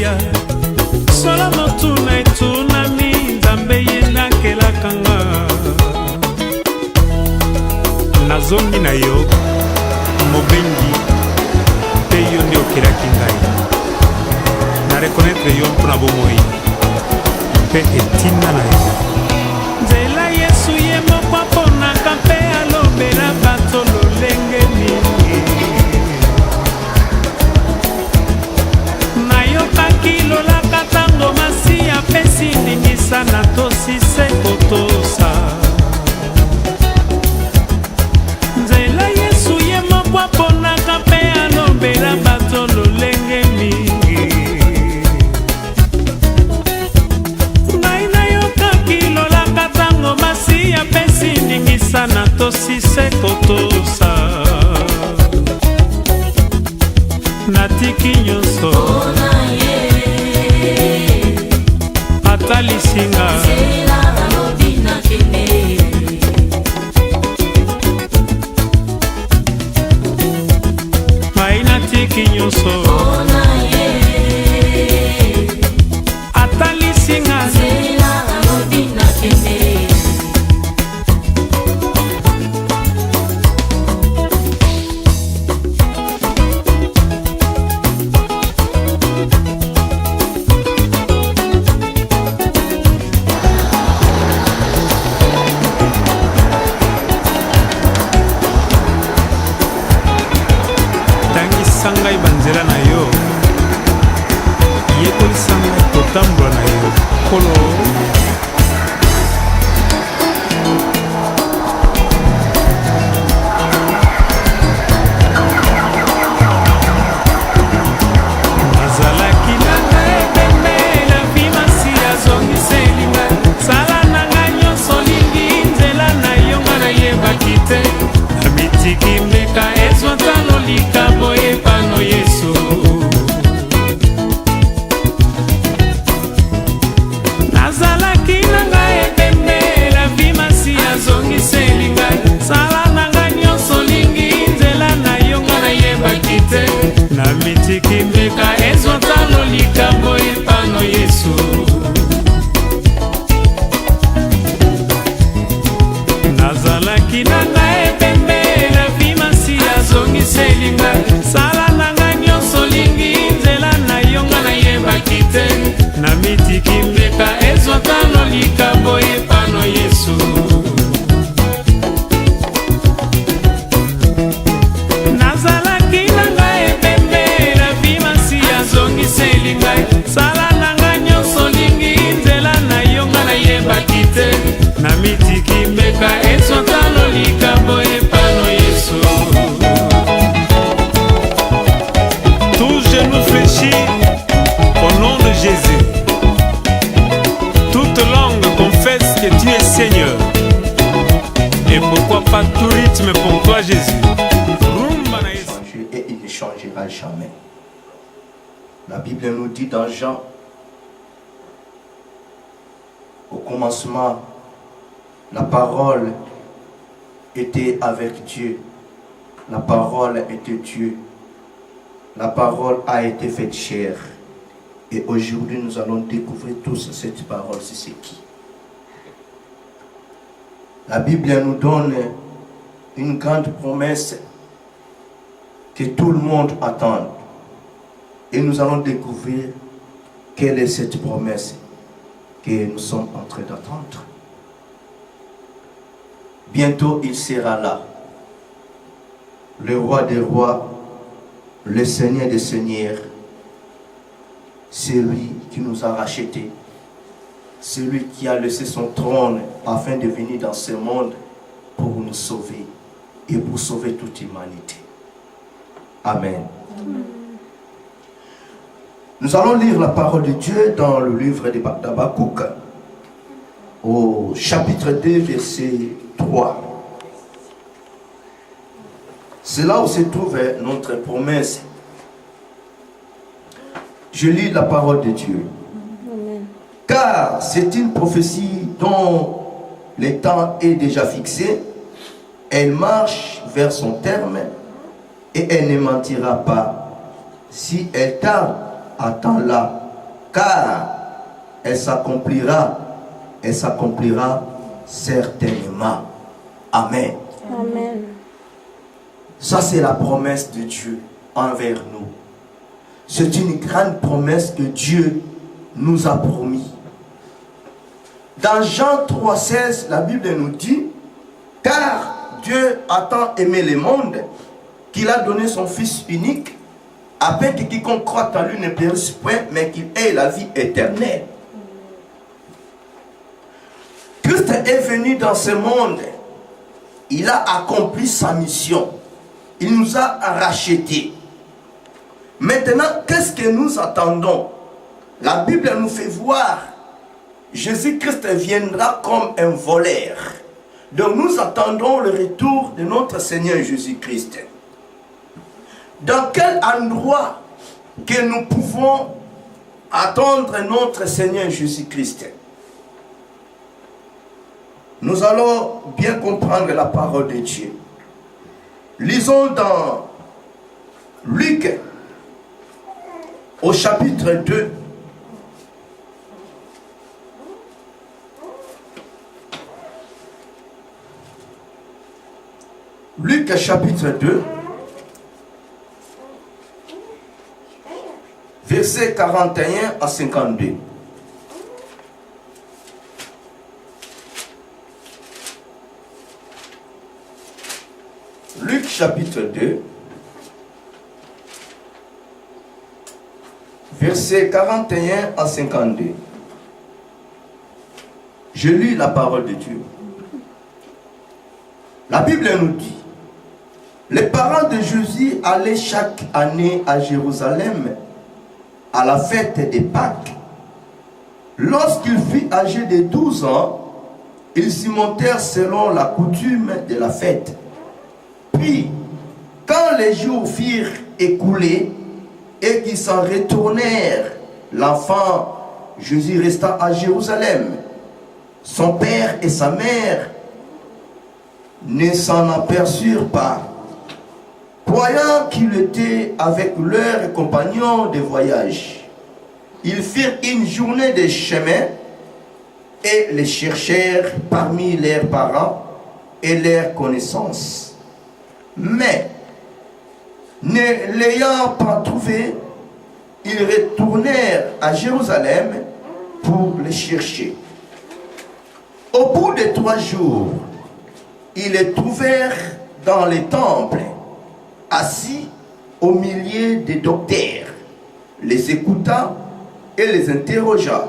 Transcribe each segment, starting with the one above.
Masia Sola motuna etunami Nzambe yenda kelakanga Nazongi na yo Mobengi Te yo nde okelaki ngai Na reconnaître yo mpona bomoi Pe etinda na yo Nzela Yesu ye moko aponaka mpe alobela bato lolenge mingi Nayokaki lolaka ntango masi apesi ndingisa na tosise kotosa Nzela Yesu ye moko aponaka mpe alobela bato lolenge mingi Ngai nayokaki lolaka ntango masi apesi ndingisa na tosise kotosa Natiki nyonso Ata lisinga Mai natiki nyonso Ata lisinga Sangai banzela na yo Yekoli sangai kotambola na yo Kolo Nazalaki nanga ebembe la vimasi azongiseli ngai Sala nanga nyonso lingi nzela na yo nga nayebaki te Namitiki mbeka ezwa talo likabo epano Yesu Nazalaki nanga ebembe la vimasi azongiseli ngai Sala nanga nyonso lingi nzela na yo nga nayebaki te Namitiki mbeka ezwa talo likabo epano Yesu Nazalaki nanga ebembe la vimasi azongiseli ngai Sala nanga nyonso lingi nzela na yo nga nayebaki te Namitiki mbeka ezwa talo likabo epano Yesu Nazalaki nanga ebembe la vimasi azongiseli ngai Sala nanga nyonso lingi nzela na yo nga nayebaki te Namitiki mbeka ezwa talo likabo epano Yesu Tout genou fléchi au nom de Jésus Toute langue confesse que tu es Seigneur Et pourquoi pas tout rythme pour toi Jésus Rumba na Yesu Et il ne changera jamais. La Bible nous dit dans Jean Au commencement la parole était avec Dieu. La parole était Dieu. La parole a été faite chair. Et aujourd'hui, nous allons découvrir tous cette parole. C'est qui? La Bible nous donne une grande promesse que tout le monde attend. Et nous allons découvrir quelle est cette promesse que nous sommes en train d'attendre. Bientôt, il sera là. Le roi des rois, le Seigneur des seigneurs, celui qui nous a rachetés, celui qui a laissé son trône afin de venir dans ce monde pour nous sauver et pour sauver toute l'humanité. Amen. Amen. Nous allons lire la parole de Dieu dans le livre d'Habakkuk, au chapitre 2, verset 3. C'est là où se trouve notre promesse. Je lis la parole de Dieu. Amen. Car c'est une prophétie dont le temps est déjà fixé. Elle marche vers son terme et elle ne mentira pas. Si elle tarde, attends-la, car elle s'accomplira certainement. Amen. Amen. Ça, c'est la promesse de Dieu envers nous. C'est une grande promesse que Dieu nous a promis. Dans Jean 3,16, la Bible nous dit, car Dieu a tant aimé le monde qu'il a donné son Fils unique, afin que quiconque croit en lui ne périsse point, mais qu'il ait la vie éternelle. Christ est venu dans ce monde. Il a accompli sa mission. Il nous a rachetés. Maintenant, qu'est-ce que nous attendons? La Bible nous fait voir Jésus-Christ viendra comme un voleur. Donc nous attendons le retour de notre Seigneur Jésus-Christ. Dans quel endroit que nous pouvons attendre notre Seigneur Jésus-Christ? Nous allons bien comprendre la parole de Dieu. Lisons dans Luc au chapitre 2. Luc chapitre 2, versets 41 à 52. Luc chapitre 2, versets 41 à 52. Je lis la parole de Dieu. La Bible nous dit, les parents de Jésus allaient chaque année à Jérusalem à la fête des Pâques. Lorsqu'il fut âgé de 12 ans, ils s'y montèrent selon la coutume de la fête. Puis, quand les jours furent écoulés et qu'ils s'en retournèrent, l'enfant Jésus resta à Jérusalem. Son père et sa mère ne s'en aperçurent pas, croyant qu'il était avec leurs compagnons de voyage. Ils firent une journée de chemin et les cherchèrent parmi leurs parents et leurs connaissances. Mais, ne l'ayant pas trouvé, ils retournèrent à Jérusalem pour les chercher. Au bout de 3 jours, ils les trouvèrent dans les temples, assis au milieu des docteurs, les écouta et les interrogea.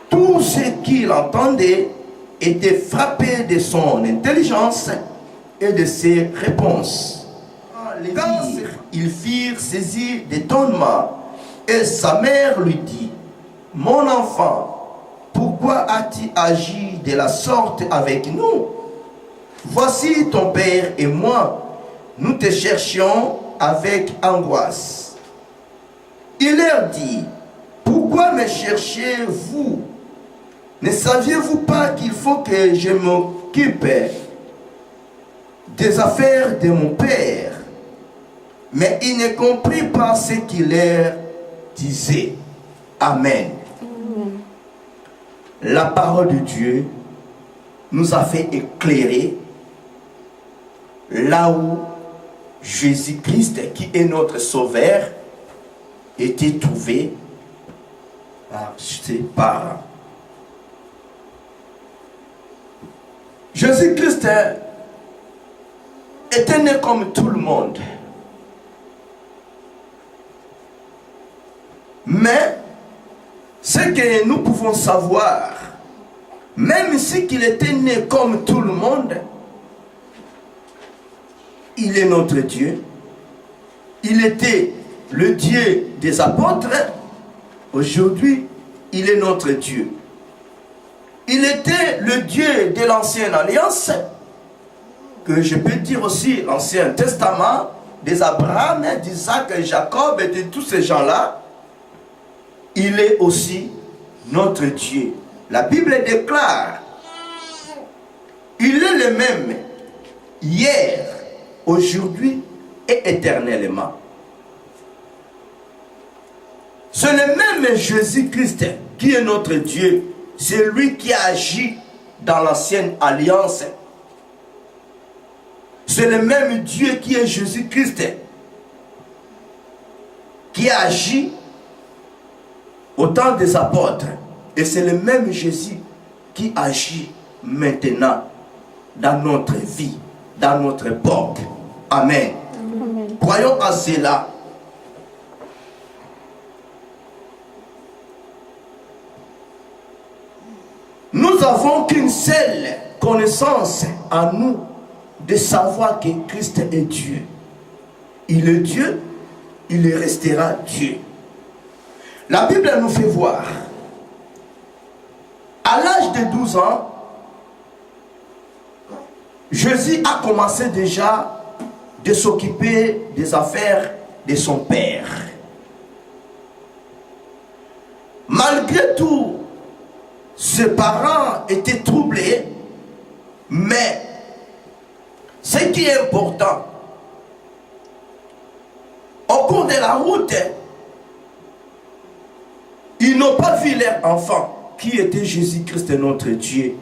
Tous ceux qui l'entendaient étaient frappés de son intelligence et de ses réponses. Quand ils firent saisir d'étonnement, et sa mère lui dit, « Mon enfant, pourquoi as-tu agi de la sorte avec nous? Voici ton père et moi, nous te cherchions avec angoisse. » Il leur dit, « Pourquoi me cherchez-vous? Ne saviez-vous pas qu'il faut que je m'occupe des affaires de mon père? » Mais il ne comprit pas ce qu'il leur disait. Amen. La parole de Dieu nous a fait éclairer là où Jésus-Christ, qui est notre sauveur, était trouvé par ses parents. Jésus-Christ était né comme tout le monde. Mais ce que nous pouvons savoir, même si qu'il était né comme tout le monde, il est notre Dieu. Il était le Dieu des apôtres. Aujourd'hui, il est notre Dieu. Il était le Dieu de l'Ancienne Alliance, que je peux dire aussi l'Ancien Testament, des Abraham, d'Isaac, Jacob et de tous ces gens-là. Il est aussi notre Dieu. La Bible déclare, il est le même hier, aujourd'hui et éternellement. C'est le même Jésus-Christ qui est notre Dieu. C'est lui qui a agi dans l'ancienne alliance. C'est le même Dieu qui est Jésus-Christ qui a agi au temps des apôtres. Et c'est le même Jésus qui agit maintenant dans notre vie, dans notre époque. Amen. Amen. Croyons à cela. Nous avons qu'une seule connaissance en nous de savoir que Christ est Dieu. Il est Dieu, il restera Dieu. La Bible nous fait voir, à l'âge de 12 ans, Jésus a commencé déjà de s'occuper des affaires de son père. Malgré tout, ses parents étaient troublés, mais ce qui est important, au cours de la route, ils n'ont pas vu leur enfant, qui était Jésus-Christ notre Dieu.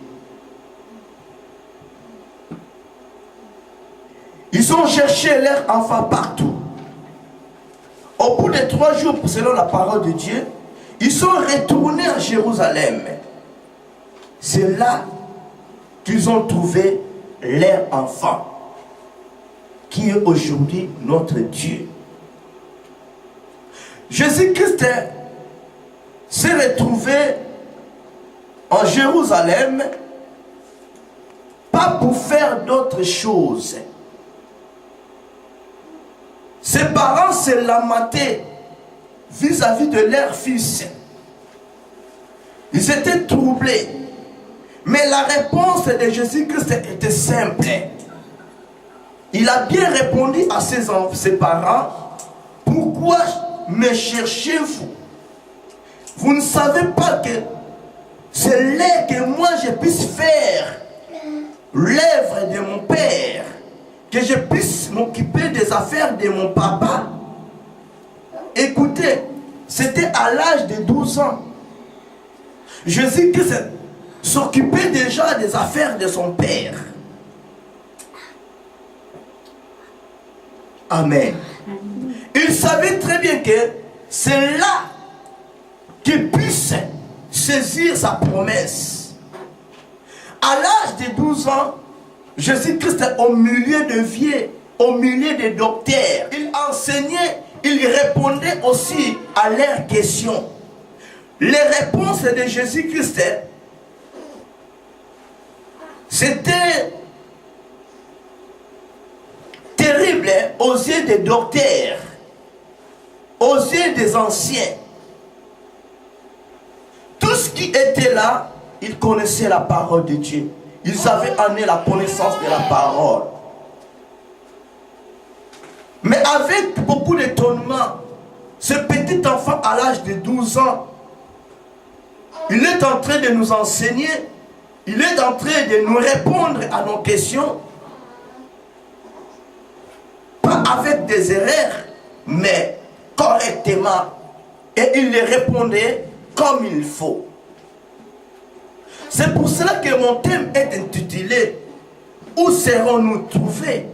Ils ont cherché leur enfant partout. Au bout de 3 jours, selon la parole de Dieu, ils sont retournés à Jérusalem. C'est là qu'ils ont trouvé leur enfant, qui est aujourd'hui notre Dieu. Jésus-Christ s'est retrouvé en Jérusalem, pas pour faire d'autres choses. Ses parents se lamentaient vis-à-vis de leur fils. Ils étaient troublés. Mais la réponse de Jésus-Christ était simple. Il a bien répondu à ses parents. Pourquoi me cherchez-vous? Vous ne savez pas que c'est là que moi je puisse faire l'œuvre de mon père, que je puisse m'occuper des affaires de mon papa. Écoutez, c'était à l'âge de 12 ans. Jésus-Christ s'occupait déjà des affaires de son père. Amen. Il savait très bien que c'est là qu'il puisse saisir sa promesse. À l'âge de 12 ans, Jésus-Christ est au milieu de vieux, au milieu des docteurs. Il enseignait, il répondait aussi à leurs questions. Les réponses de Jésus-Christ, c'était terrible aux yeux des docteurs, aux yeux des anciens. Tout ce qui était là, ils connaissaient la parole de Dieu. Ils avaient amené la connaissance de la parole. Mais avec beaucoup d'étonnement, ce petit enfant à l'âge de 12 ans, il est en train de nous enseigner, il est en train de nous répondre à nos questions, pas avec des erreurs, mais correctement. Et il les répondait comme il faut. C'est pour cela que mon thème est intitulé « Où serons-nous trouvés ?»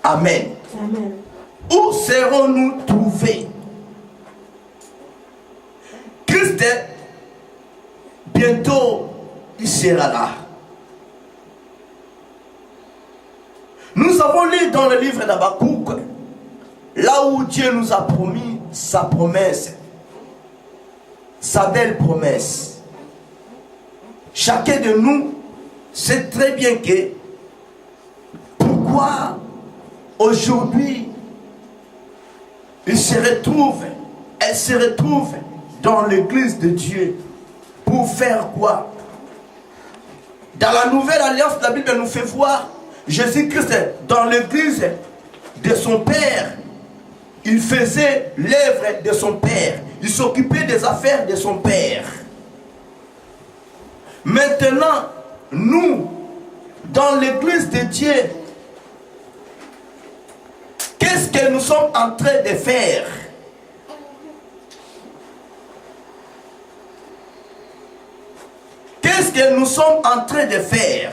Amen. Amen. Où serons-nous trouvés? Christ, bientôt, il sera là. Nous avons lu dans le livre d'Habakkuk, là où Dieu nous a promis sa promesse, sa belle promesse. Chacun de nous sait très bien que pourquoi aujourd'hui elle se retrouve dans l'église de Dieu. Pour faire quoi? Dans la nouvelle alliance, la Bible nous fait voir Jésus-Christ dans l'église de son Père. Il faisait l'œuvre de son Père. Il s'occupait des affaires de son Père. Maintenant, nous, dans l'église de Dieu, qu'est-ce que nous sommes en train de faire? que nous sommes en train de faire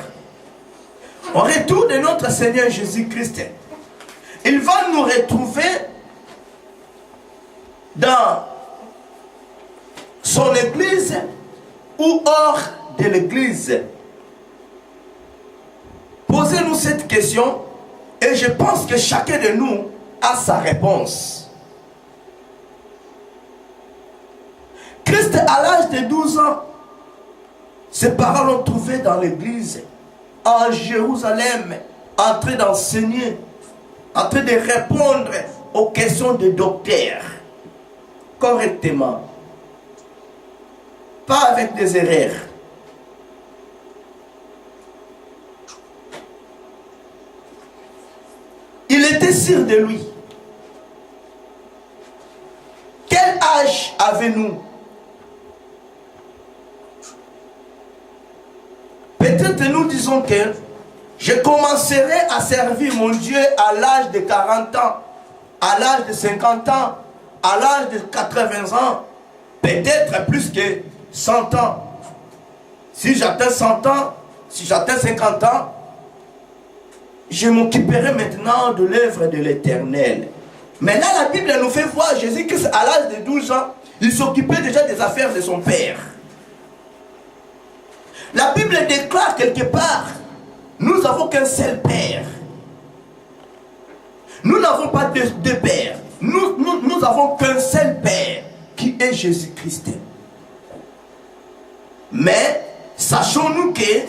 au retour de notre Seigneur Jésus-Christ, il va nous retrouver dans son église ou hors de l'église. Posez-nous cette question et je pense que chacun de nous a sa réponse. Christ, à l'âge de 12 ans, ses parents l'ont trouvé dans l'église, en Jérusalem, en train d'enseigner, en train de répondre aux questions des docteurs, correctement, pas avec des erreurs. Il était sûr de lui. Quel âge avez-nous? Peut-être nous disons que je commencerai à servir mon Dieu à l'âge de 40 ans, à l'âge de 50 ans, à l'âge de 80 ans, peut-être plus que 100 ans. Si j'atteins 100 ans, si j'atteins 50 ans, je m'occuperai maintenant de l'œuvre de l'Éternel. Mais là, la Bible nous fait voir Jésus-Christ à l'âge de 12 ans, il s'occupait déjà des affaires de son père. La Bible déclare quelque part, nous n'avons qu'un seul père. Nous n'avons pas deux pères. Nous n'avons qu'un seul père, qui est Jésus-Christ. Mais, sachons-nous que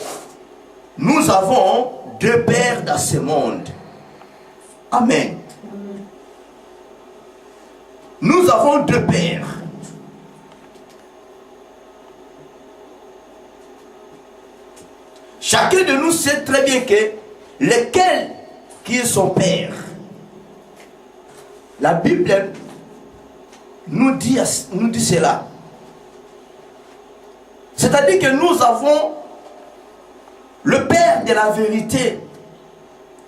nous avons deux pères dans ce monde. Amen. Nous avons deux pères. Chacun de nous sait très bien que lequel qui est son père. La Bible nous dit cela. C'est-à-dire que nous avons le père de la vérité,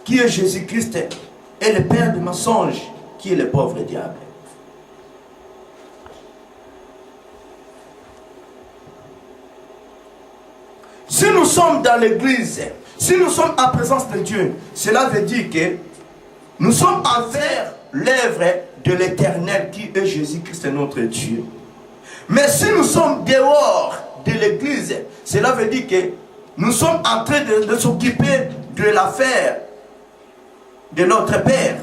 qui est Jésus-Christ, et le père du mensonge, qui est le pauvre diable. Si nous sommes dans l'église, si nous sommes en présence de Dieu, cela veut dire que nous sommes envers l'œuvre de l'Éternel, qui est Jésus-Christ, notre Dieu. Mais si nous sommes dehors de l'église, cela veut dire que nous sommes en train de s'occuper de l'affaire de notre Père,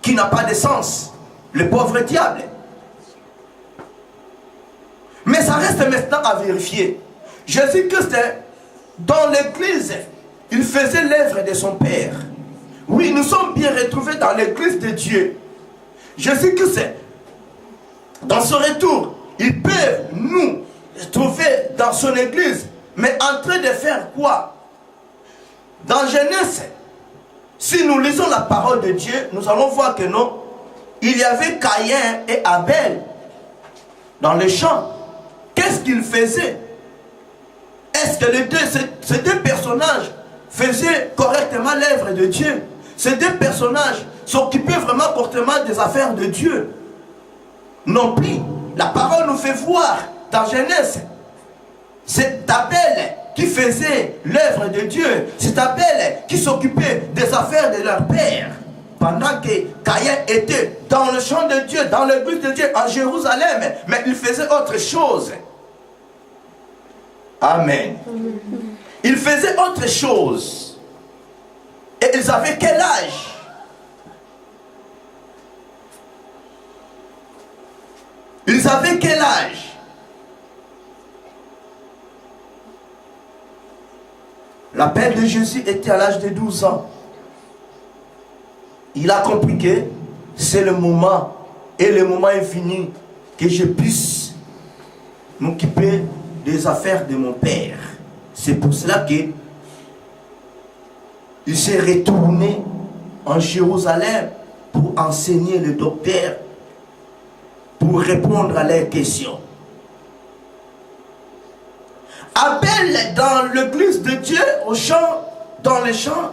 qui n'a pas de sens, le pauvre diable. Mais ça reste maintenant à vérifier. Jésus-Christ, dans l'église, il faisait l'œuvre de son Père. Oui, nous sommes bien retrouvés dans l'église de Dieu. Jésus-Christ, dans son retour, il peut nous trouver dans son église, mais en train de faire quoi? Dans Genèse, si nous lisons la parole de Dieu, nous allons voir que non, il y avait Caïn et Abel dans les champs. Qu'est-ce qu'ils faisaient? Est-ce que ces deux personnages faisaient correctement l'œuvre de Dieu? Ces deux personnages s'occupaient vraiment correctement des affaires de Dieu? Non plus. La parole nous fait voir dans Genèse, c'est Abel qui faisait l'œuvre de Dieu. C'est Abel qui s'occupait des affaires de leur père. Pendant que Caïn était dans le champ de Dieu, dans l'église de Dieu, en Jérusalem, mais il faisait autre chose. Amen. Ils faisaient autre chose. Et ils avaient quel âge? Ils avaient quel âge? L'appel de Jésus était à l'âge de 12 ans. Il a compris que c'est le moment, et le moment est venu, que je puisse m'occuper des affaires de mon Père. C'est pour cela que il s'est retourné en Jérusalem pour enseigner les docteurs, pour répondre à leurs questions. Abel, dans l'église de Dieu, au champ, dans les champs,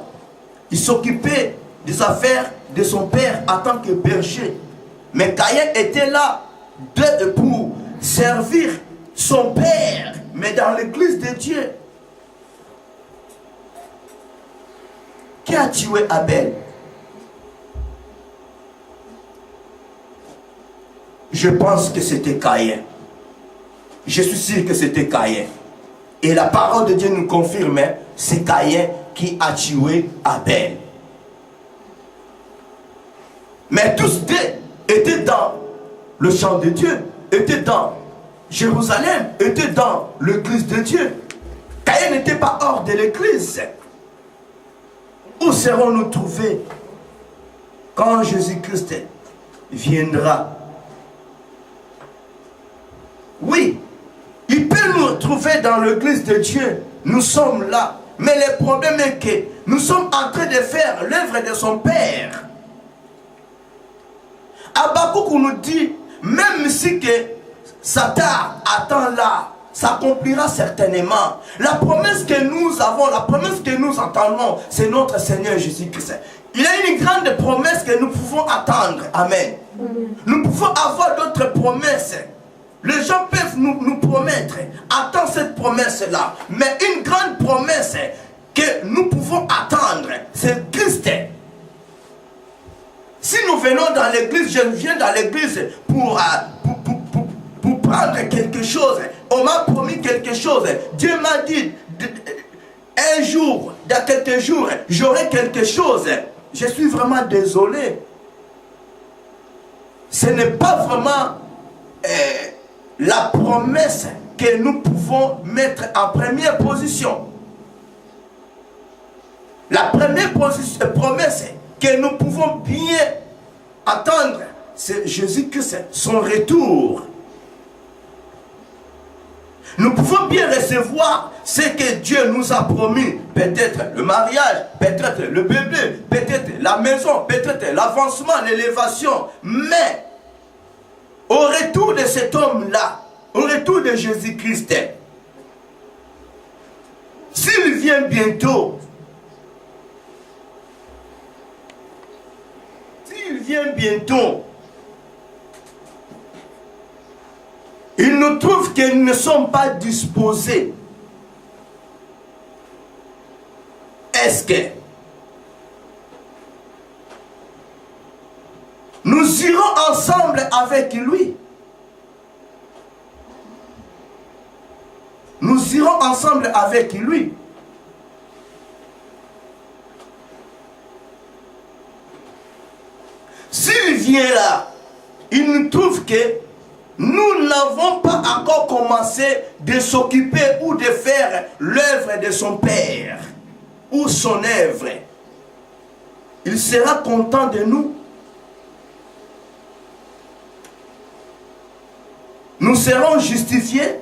il s'occupait des affaires de son père en tant que berger. Mais Caïn était là pour servir son père, mais dans l'église de Dieu. Qui a tué Abel? Je pense que c'était Caïn. Je suis sûr que c'était Caïn. Et la parole de Dieu nous confirme, c'est Caïn qui a tué Abel. Mais tous deux étaient dans le champ de Dieu, étaient dans Jérusalem, étaient dans l'église de Dieu. Caïn n'était pas hors de l'église. Où serons-nous trouvés quand Jésus-Christ viendra? Oui, il peut nous trouver dans l'église de Dieu. Nous sommes là. Mais le problème est que nous sommes en train de faire l'œuvre de son Père. Habakkuk nous dit, même si que Satan attend là, s'accomplira certainement. La promesse que nous avons, la promesse que nous entendons, c'est notre Seigneur Jésus-Christ. Il y a une grande promesse que nous pouvons attendre. Amen. Nous pouvons avoir d'autres promesses. Les gens peuvent nous promettre, attends cette promesse-là. Mais une grande promesse que nous pouvons attendre, c'est Christ. Si nous venons dans l'église, je viens dans l'église pour prendre quelque chose. On m'a promis quelque chose. Dieu m'a dit, un jour, dans quelques jours, j'aurai quelque chose. Je suis vraiment désolé. Ce n'est pas vraiment la promesse que nous pouvons mettre en première position. La première promesse que nous pouvons bien attendre, c'est Jésus-Christ, son retour. Nous pouvons bien recevoir ce que Dieu nous a promis. Peut-être le mariage, peut-être le bébé, peut-être la maison, peut-être l'avancement, l'élévation. Mais au retour de cet homme-là, au retour de Jésus-Christ, s'il vient bientôt, il nous trouve que nous ne sommes pas disposés. Est-ce que nous irons ensemble avec lui? Nous irons ensemble avec lui. S'il vient là, il nous trouve que nous n'avons pas encore commencé de s'occuper ou de faire l'œuvre de son Père ou son œuvre. Il sera content de nous. Nous serons justifiés.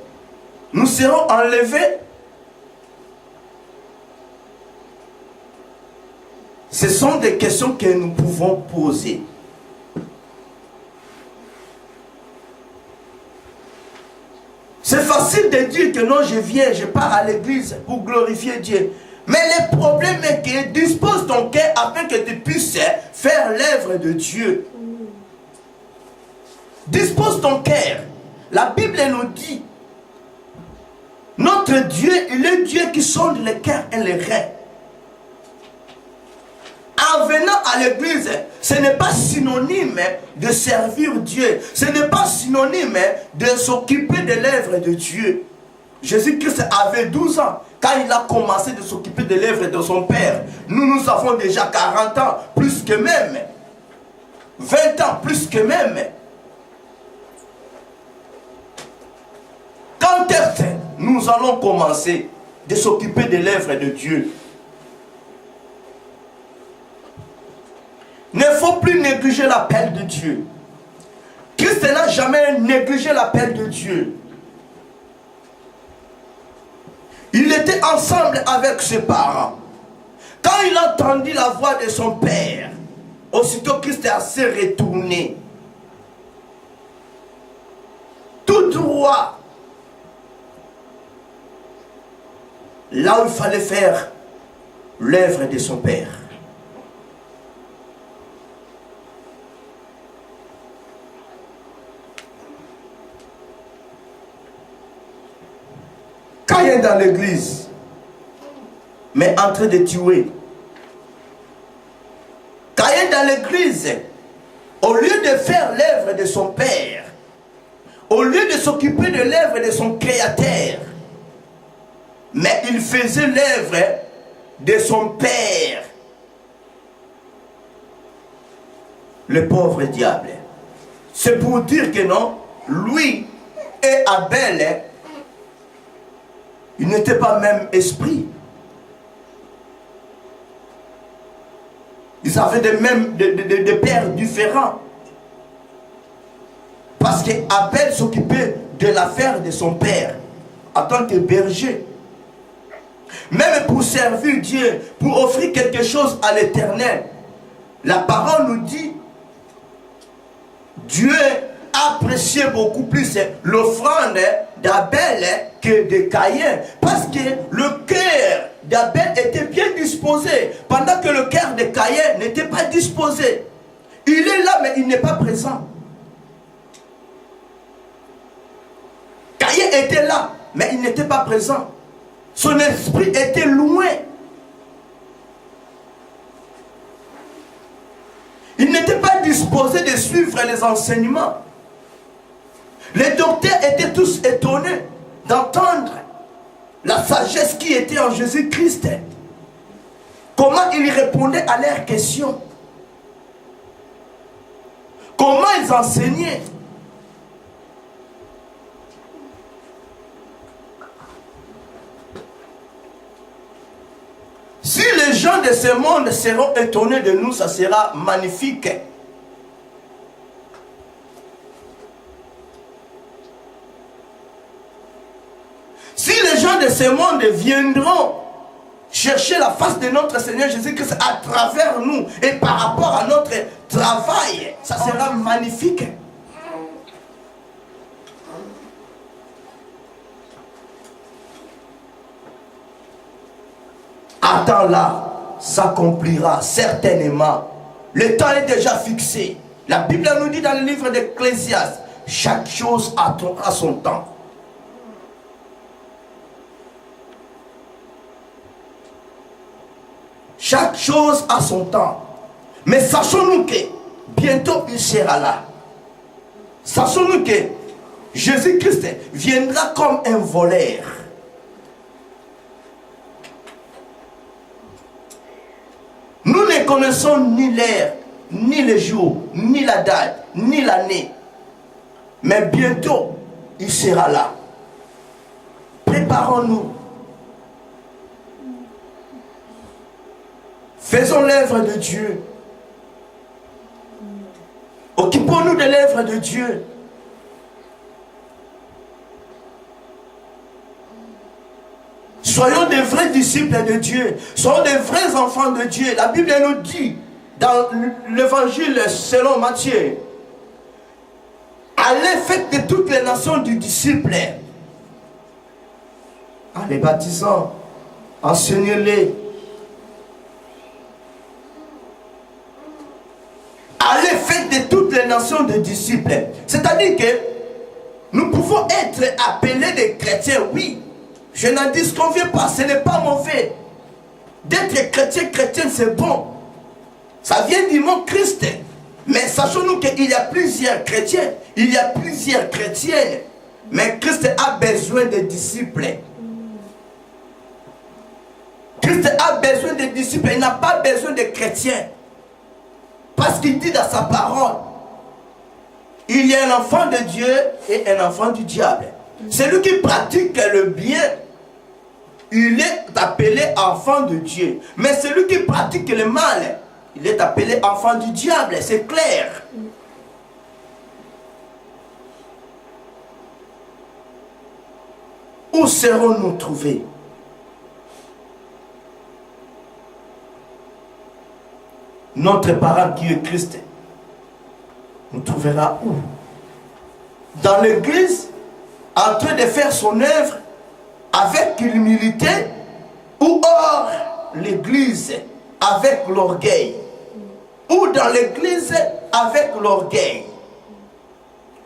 Nous serons enlevés. Ce sont des questions que nous pouvons poser. C'est facile de dire que non, je viens, je pars à l'église pour glorifier Dieu. Mais le problème est que dispose ton cœur afin que tu puisses faire l'œuvre de Dieu. Dispose ton cœur. La Bible nous dit, notre Dieu, il est Dieu qui sonde le cœur et les reins. En venant à l'église, ce n'est pas synonyme de servir Dieu. Ce n'est pas synonyme de s'occuper de l'œuvre de Dieu. Jésus-Christ avait 12 ans quand il a commencé de s'occuper de l'œuvre de son Père. Nous avons déjà 40 ans, plus que même. 20 ans, plus que même. Quand est-ce que nous allons commencer de s'occuper de l'œuvre de Dieu? Il ne faut plus négliger l'appel de Dieu. Christ n'a jamais négligé l'appel de Dieu. Il était ensemble avec ses parents. Quand il entendit la voix de son Père, aussitôt Christ s'est retourné. Tout droit. Là où il fallait faire l'œuvre de son Père. Caïn dans l'église, mais en train de tuer. Caïn dans l'église, au lieu de faire l'œuvre de son père, au lieu de s'occuper de l'œuvre de son créateur, mais il faisait l'œuvre de son père. Le pauvre diable. C'est pour dire que non, lui et Abel, ils n'étaient pas même esprit. Ils avaient des pères différents. Parce qu'Abel s'occupait de l'affaire de son père en tant que berger. Même pour servir Dieu, pour offrir quelque chose à l'Éternel, la parole nous dit, Dieu appréciait beaucoup plus l'offrande d'Abel que de Caïn. Parce que le cœur d'Abel était bien disposé, pendant que le cœur de Caïn n'était pas disposé. Il est là, mais il n'est pas présent. Caïn était là, mais il n'était pas présent. Son esprit était loin. Il n'était pas disposé de suivre les enseignements. Les docteurs étaient tous étonnés d'entendre la sagesse qui était en Jésus-Christ. Comment ils répondaient à leurs questions. Comment ils enseignaient. Si les gens de ce monde seront étonnés de nous, ça sera magnifique. Si les gens de ce monde viendront chercher la face de notre Seigneur Jésus-Christ à travers nous et par rapport à notre travail, ça sera magnifique. Attends-là, s'accomplira certainement. Le temps est déjà fixé. La Bible nous dit dans le livre d'Ecclésiaste, chaque chose a son temps. Chaque chose a son temps. Mais sachons-nous que bientôt il sera là. Sachons-nous que Jésus-Christ viendra comme un voleur. Nous ne connaissons ni l'heure, ni le jour, ni la date, ni l'année. Mais bientôt, il sera là. Préparons-nous. Faisons l'œuvre de Dieu. Occupons-nous de l'œuvre de Dieu. Soyons des vrais disciples de Dieu. Soyons des vrais enfants de Dieu. La Bible nous dit dans l'évangile selon Matthieu, allez faites de toutes les nations du disciple. En les baptisant, enseignez-les. Allez faites de toutes les nations de disciples. C'est-à-dire que nous pouvons être appelés des chrétiens, oui. Je n'en disconviens pas, ce n'est pas mauvais. D'être chrétien, c'est bon. Ça vient du mot Christ. Mais sachons-nous qu'il y a plusieurs chrétiens, il y a plusieurs chrétiennes. Mais Christ a besoin de disciples. Christ a besoin de disciples, il n'a pas besoin de chrétiens. Parce qu'il dit dans sa parole, il y a un enfant de Dieu et un enfant du diable. Celui qui pratique le bien, il est appelé enfant de Dieu. Mais celui qui pratique le mal, il est appelé enfant du diable. C'est clair. Où serons-nous trouvés? Notre parent qui est Christ nous trouvera où? Dans l'église, en train de faire son œuvre avec l'humilité, ou hors l'église avec l'orgueil, ou dans l'église avec l'orgueil,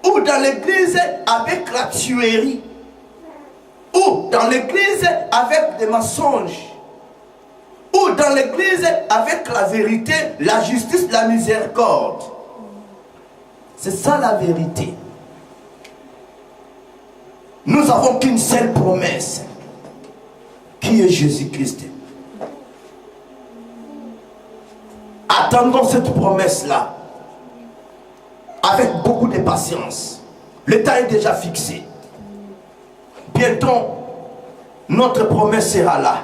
ou dans l'église avec la tuerie, ou dans l'église avec des mensonges, ou dans l'église avec la vérité, la justice, la miséricorde. C'est ça la vérité. Nous avons qu'une seule promesse, qui est Jésus-Christ. Attendons cette promesse-là avec beaucoup de patience. Le temps est déjà fixé. Bientôt, notre promesse sera là.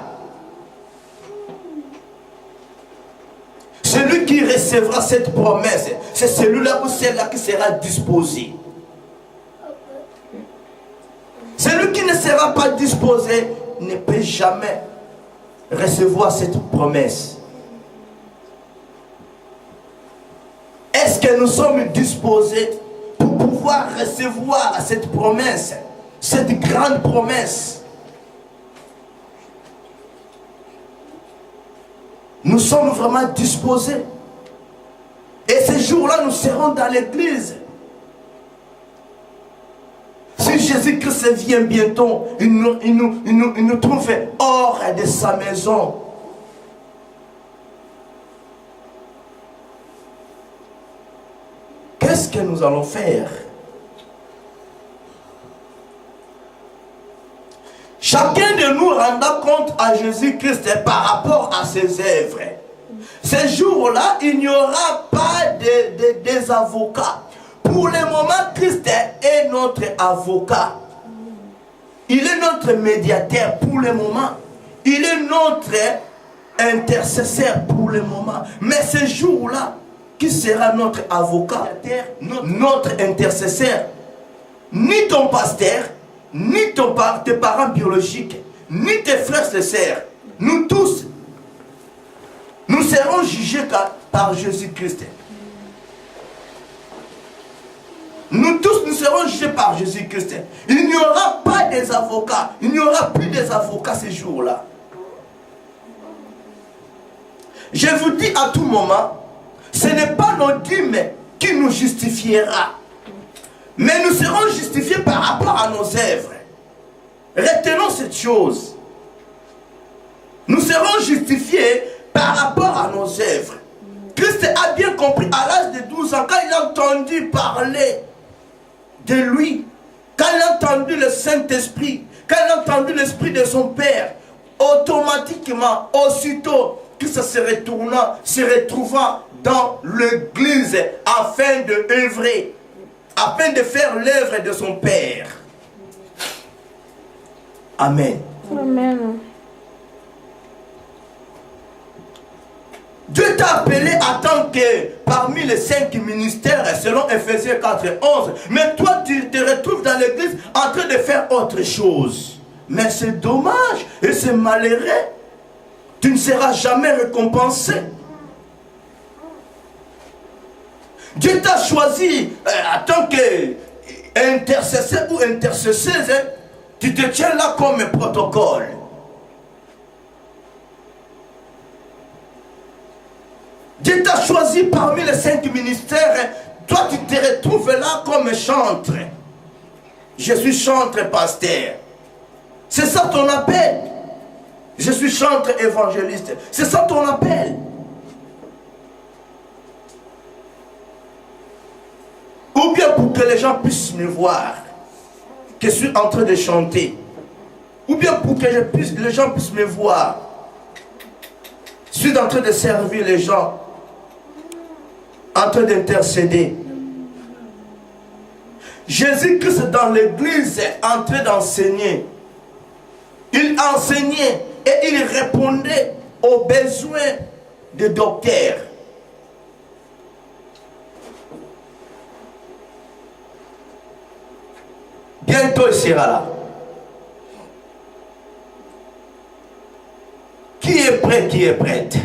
Celui qui recevra cette promesse, c'est celui-là ou celle-là qui sera disposé. Celui qui ne sera pas disposé ne peut jamais recevoir cette promesse. Est-ce que nous sommes disposés pour pouvoir recevoir cette promesse, cette grande promesse? Nous sommes vraiment disposés. Et ce jour-là, nous serons dans l'église. Si Jésus-Christ vient bientôt, il nous trouve hors de sa maison. Qu'est-ce que nous allons faire? Chacun de nous rendra compte à Jésus-Christ par rapport à ses œuvres. Ce jour-là, il n'y aura pas des avocats. Pour le moment, Christ est notre avocat. Il est notre médiateur pour le moment. Il est notre intercesseur pour le moment. Mais ce jour-là, qui sera notre avocat, notre intercesseur? Ni ton pasteur, ni tes parents biologiques, ni tes frères et sœurs. Nous tous, nous serons jugés par Jésus-Christ. Nous tous, nous serons jugés par Jésus-Christ. Il n'y aura pas des avocats. Il n'y aura plus des avocats ces jours-là. Je vous dis à tout moment, ce n'est pas nos dîmes qui nous justifiera. Mais nous serons justifiés par rapport à nos œuvres. Retenons cette chose. Nous serons justifiés par rapport à nos œuvres. Christ a bien compris à l'âge de 12 ans, quand il a entendu parler de lui, quand il a entendu le Saint-Esprit, quand il a entendu l'Esprit de son Père, automatiquement, aussitôt, Christ se retrouvant dans l'église afin de œuvrer, afin de faire l'œuvre de son Père. Amen. Amen. Dieu t'a appelé en tant que parmi les 5 ministères selon Ephésiens 4:11. Mais toi tu te retrouves dans l'église en train de faire autre chose. Mais c'est dommage et c'est malheureux. Tu ne seras jamais récompensé. Dieu t'a choisi en tant qu'intercesseur ou intercesseuse. Tu te tiens là comme un protocole. Dieu t'a choisi parmi les 5 ministères. Toi, tu te retrouves là comme chantre. Je suis chantre pasteur. C'est ça ton appel. Je suis chantre évangéliste. C'est ça ton appel. Ou bien pour que les gens puissent me voir que je suis en train de chanter. Ou bien pour que les gens puissent me voir. Je suis en train de servir les gens. En train d'intercéder. Jésus-Christ dans l'église est en train d'enseigner. Il enseignait et il répondait aux besoins des docteurs. Bientôt il sera là. Qui est prêt, qui est prête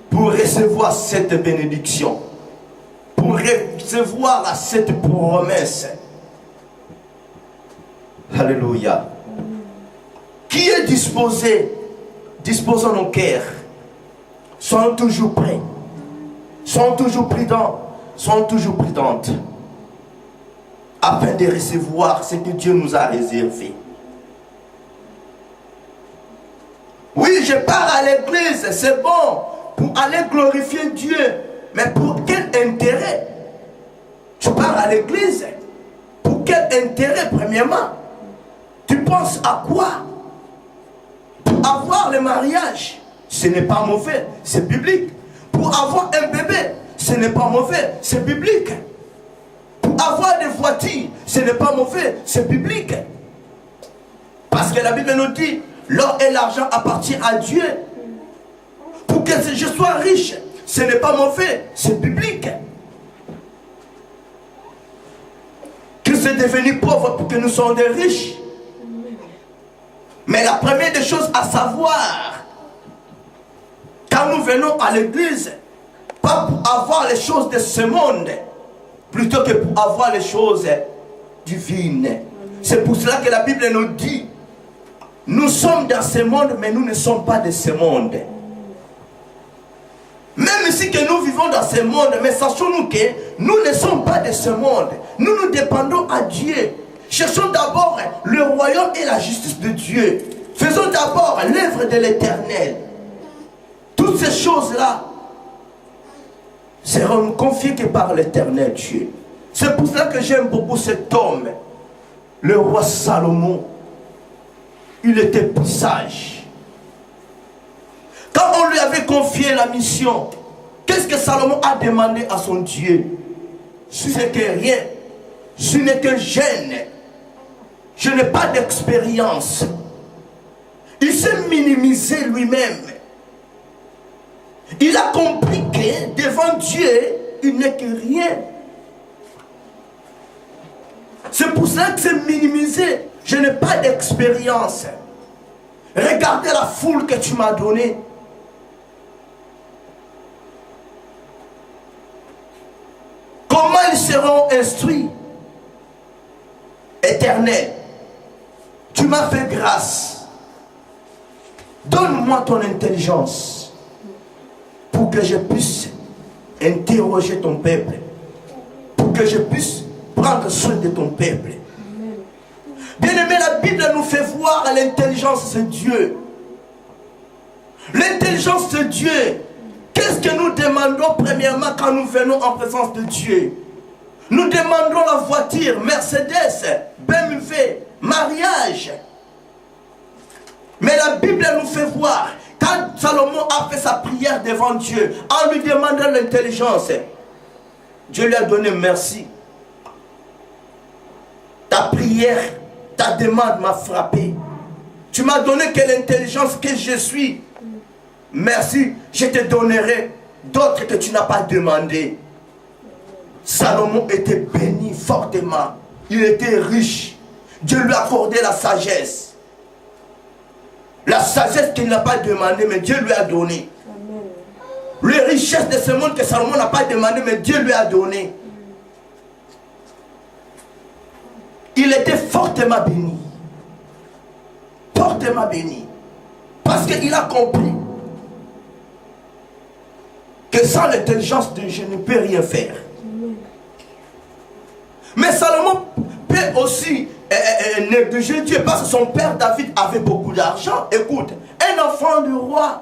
pour recevoir cette bénédiction, pour recevoir cette promesse? Alléluia. Qui est disposé? Disposons nos cœurs. Soyons toujours prêts. Soyons toujours prudents. Soyons toujours prudentes. Afin de recevoir ce que Dieu nous a réservé. Oui, je pars à l'église, c'est bon, pour aller glorifier Dieu. Mais pour quel intérêt? Tu pars à l'église. Pour quel intérêt, premièrement? Tu penses à quoi? Pour avoir le mariage, ce n'est pas mauvais, c'est biblique. Pour avoir un bébé, ce n'est pas mauvais, c'est biblique. Pour avoir des voitures, ce n'est pas mauvais, c'est biblique. Parce que la Bible nous dit, l'or et l'argent appartiennent à Dieu. Pour que je sois riche, ce n'est pas mauvais, c'est biblique. Que c'est devenu pauvre pour que nous soyons des riches. Mais la première des choses à savoir, quand nous venons à l'église, pas pour avoir les choses de ce monde, plutôt que pour avoir les choses divines. C'est pour cela que la Bible nous dit, nous sommes dans ce monde, mais nous ne sommes pas de ce monde. Même si que nous vivons dans ce monde, mais sachons-nous que nous ne sommes pas de ce monde. Nous dépendons à Dieu. Cherchons d'abord le royaume et la justice de Dieu. Faisons d'abord l'œuvre de l'Éternel. Toutes ces choses-là seront confiées que par l'Éternel Dieu. C'est pour cela que j'aime beaucoup cet homme, le roi Salomon. Il était plus sage. Quand on lui avait confié la mission, qu'est-ce que Salomon a demandé à son Dieu? Ce n'est que rien, ce n'est que jeune, je n'ai pas d'expérience. Il s'est minimisé lui-même. Il a compris que devant Dieu, il n'est que rien. C'est pour ça que c'est minimisé. Je n'ai pas d'expérience. Regardez la foule que tu m'as donnée. Comment ils seront instruits? Éternel, tu m'as fait grâce. Donne-moi ton intelligence pour que je puisse interroger ton peuple, pour que je puisse prendre soin de ton peuple. Bien-aimé, la Bible nous fait voir l'intelligence de Dieu. L'intelligence de Dieu. Qu'est-ce que nous demandons premièrement quand nous venons en présence de Dieu? Nous demandons la voiture, Mercedes, BMW, mariage. Mais la Bible nous fait voir, quand Salomon a fait sa prière devant Dieu, en lui demandant l'intelligence, Dieu lui a donné merci. Ta prière, ta demande m'a frappé. Tu m'as donné que l'intelligence que je suis. Merci, je te donnerai d'autres que tu n'as pas demandé. Salomon était béni fortement. Il était riche. Dieu lui a accordé la sagesse. La sagesse qu'il n'a pas demandé, mais Dieu lui a donné. Les richesses de ce monde que Salomon n'a pas demandé, mais Dieu lui a donné. Il était fortement béni. Fortement béni. Parce qu'il a compris que sans l'intelligence de Dieu, je ne peux rien faire. Mais Salomon peut aussi négliger Dieu parce que son père David avait beaucoup d'argent. Écoute, un enfant du roi,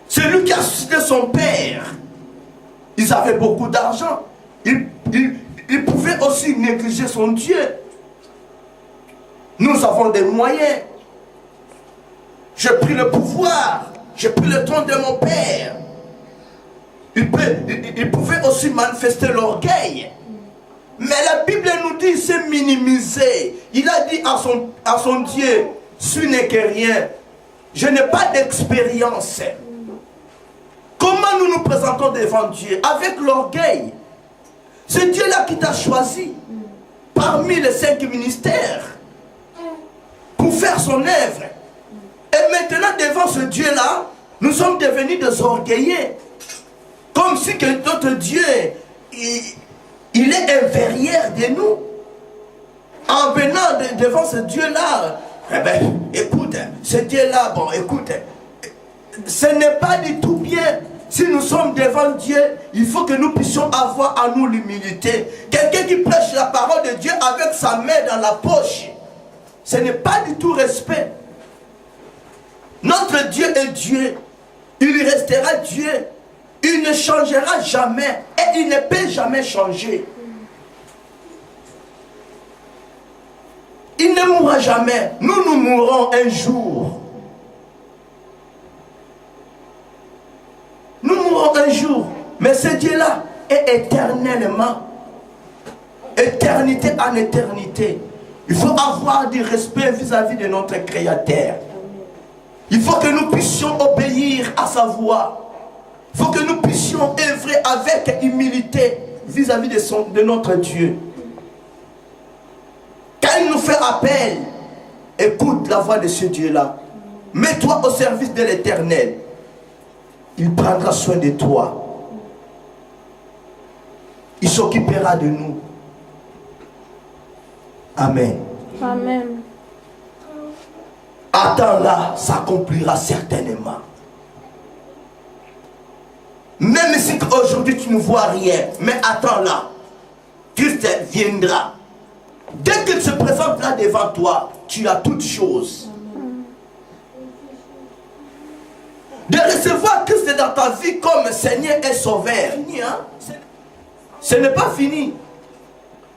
c'est lui qui a suscité son père. Ils avaient beaucoup d'argent. Il pouvait aussi négliger son Dieu. Nous avons des moyens. J'ai pris le pouvoir. J'ai pris le trône de mon père. Il pouvait aussi manifester l'orgueil. Mais la Bible nous dit c'est minimiser. Il a dit à son Dieu, ce n'est que rien. Je n'ai pas d'expérience. Comment nous nous présentons devant Dieu? Avec l'orgueil. C'est Dieu-là qui t'a choisi parmi les 5 ministères pour faire son œuvre. Et maintenant, devant ce Dieu-là, nous sommes devenus des orgueillés. Comme si que notre Dieu, il est inférieur de nous. En venant devant ce Dieu-là, eh ben, écoute, ce Dieu-là, bon, écoute, ce n'est pas du tout bien. Si nous sommes devant Dieu, il faut que nous puissions avoir à nous l'humilité. Quelqu'un qui prêche la parole de Dieu avec sa main dans la poche, ce n'est pas du tout respect. Notre Dieu est Dieu. Il restera Dieu. Il ne changera jamais. Et il ne peut jamais changer. Il ne mourra jamais. Nous mourrons un jour. Nous mourrons un jour. Mais ce Dieu-là est éternellement. Éternité en éternité. Il faut avoir du respect vis-à-vis de notre Créateur. Il faut que nous puissions obéir à sa voix. Il faut que nous puissions œuvrer avec humilité vis-à-vis de notre Dieu. Quand il nous fait appel, écoute la voix de ce Dieu-là. Mets-toi au service de l'Éternel. Il prendra soin de toi. Il s'occupera de nous. Amen. Amen. Attends-là, s'accomplira certainement. Même si aujourd'hui tu ne vois rien, mais attends-là, Christ viendra. Dès qu'il se présente là devant toi, tu as toutes choses. De recevoir Christ dans ta vie comme Seigneur et Sauveur. Ce n'est pas fini.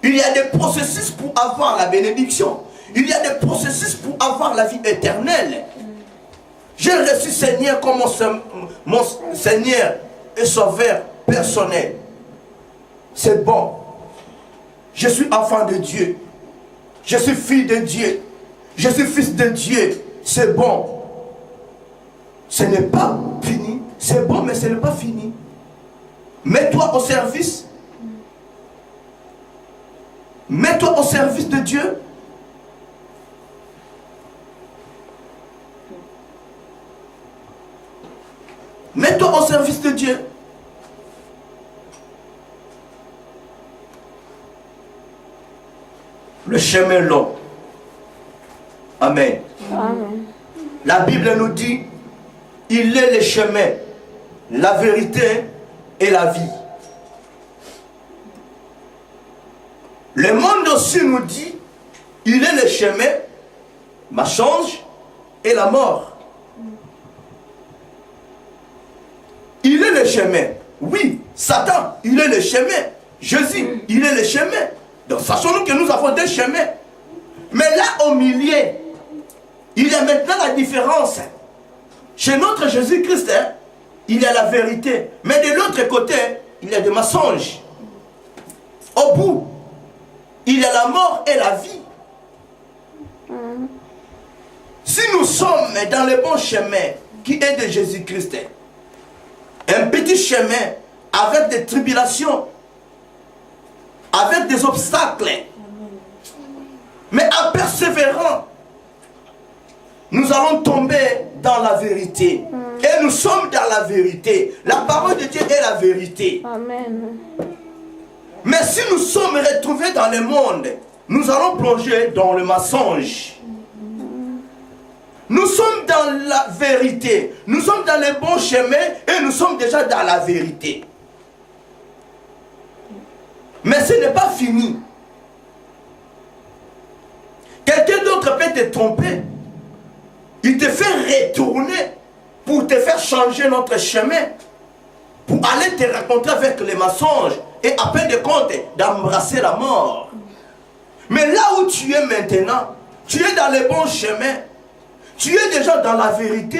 Il y a des processus pour avoir la bénédiction. Il y a des processus pour avoir la vie éternelle. J'ai reçu Seigneur comme mon Seigneur et Sauveur personnel. C'est bon. Je suis enfant de Dieu. Je suis fille de Dieu. Je suis fils de Dieu. C'est bon. Ce n'est pas fini. C'est bon, mais ce n'est pas fini. Mets-toi au service. Mets-toi au service de Dieu. Mets-toi au service de Dieu. Le chemin long. Amen. Amen. La Bible nous dit, il est le chemin, la vérité et la vie. Le monde aussi nous dit, il est le chemin, mensonge et la mort. Il est le chemin. Oui, Satan, il est le chemin. Jésus, il est le chemin. Donc sachons-nous que nous avons deux chemins. Mais là au milieu, il y a maintenant la différence. Chez notre Jésus-Christ, il y a la vérité. Mais de l'autre côté, il y a des mensonges. Au bout, il y a la mort et la vie. Si nous sommes dans le bon chemin qui est de Jésus-Christ, un petit chemin avec des tribulations, avec des obstacles, mais en persévérant, nous allons tomber dans la vérité. Et nous sommes dans la vérité. La parole de Dieu est la vérité. Amen. Mais si nous sommes retrouvés dans le monde, nous allons plonger dans le mensonge. Nous sommes dans la vérité. Nous sommes dans le bon chemin et nous sommes déjà dans la vérité. Mais ce n'est pas fini. Quelqu'un d'autre peut te tromper. Il te fait retourner pour te faire changer notre chemin. Pour aller te rencontrer avec les mensonges. Et à peine de compte d'embrasser la mort. Mais là où tu es maintenant, tu es dans le bon chemin. Tu es déjà dans la vérité.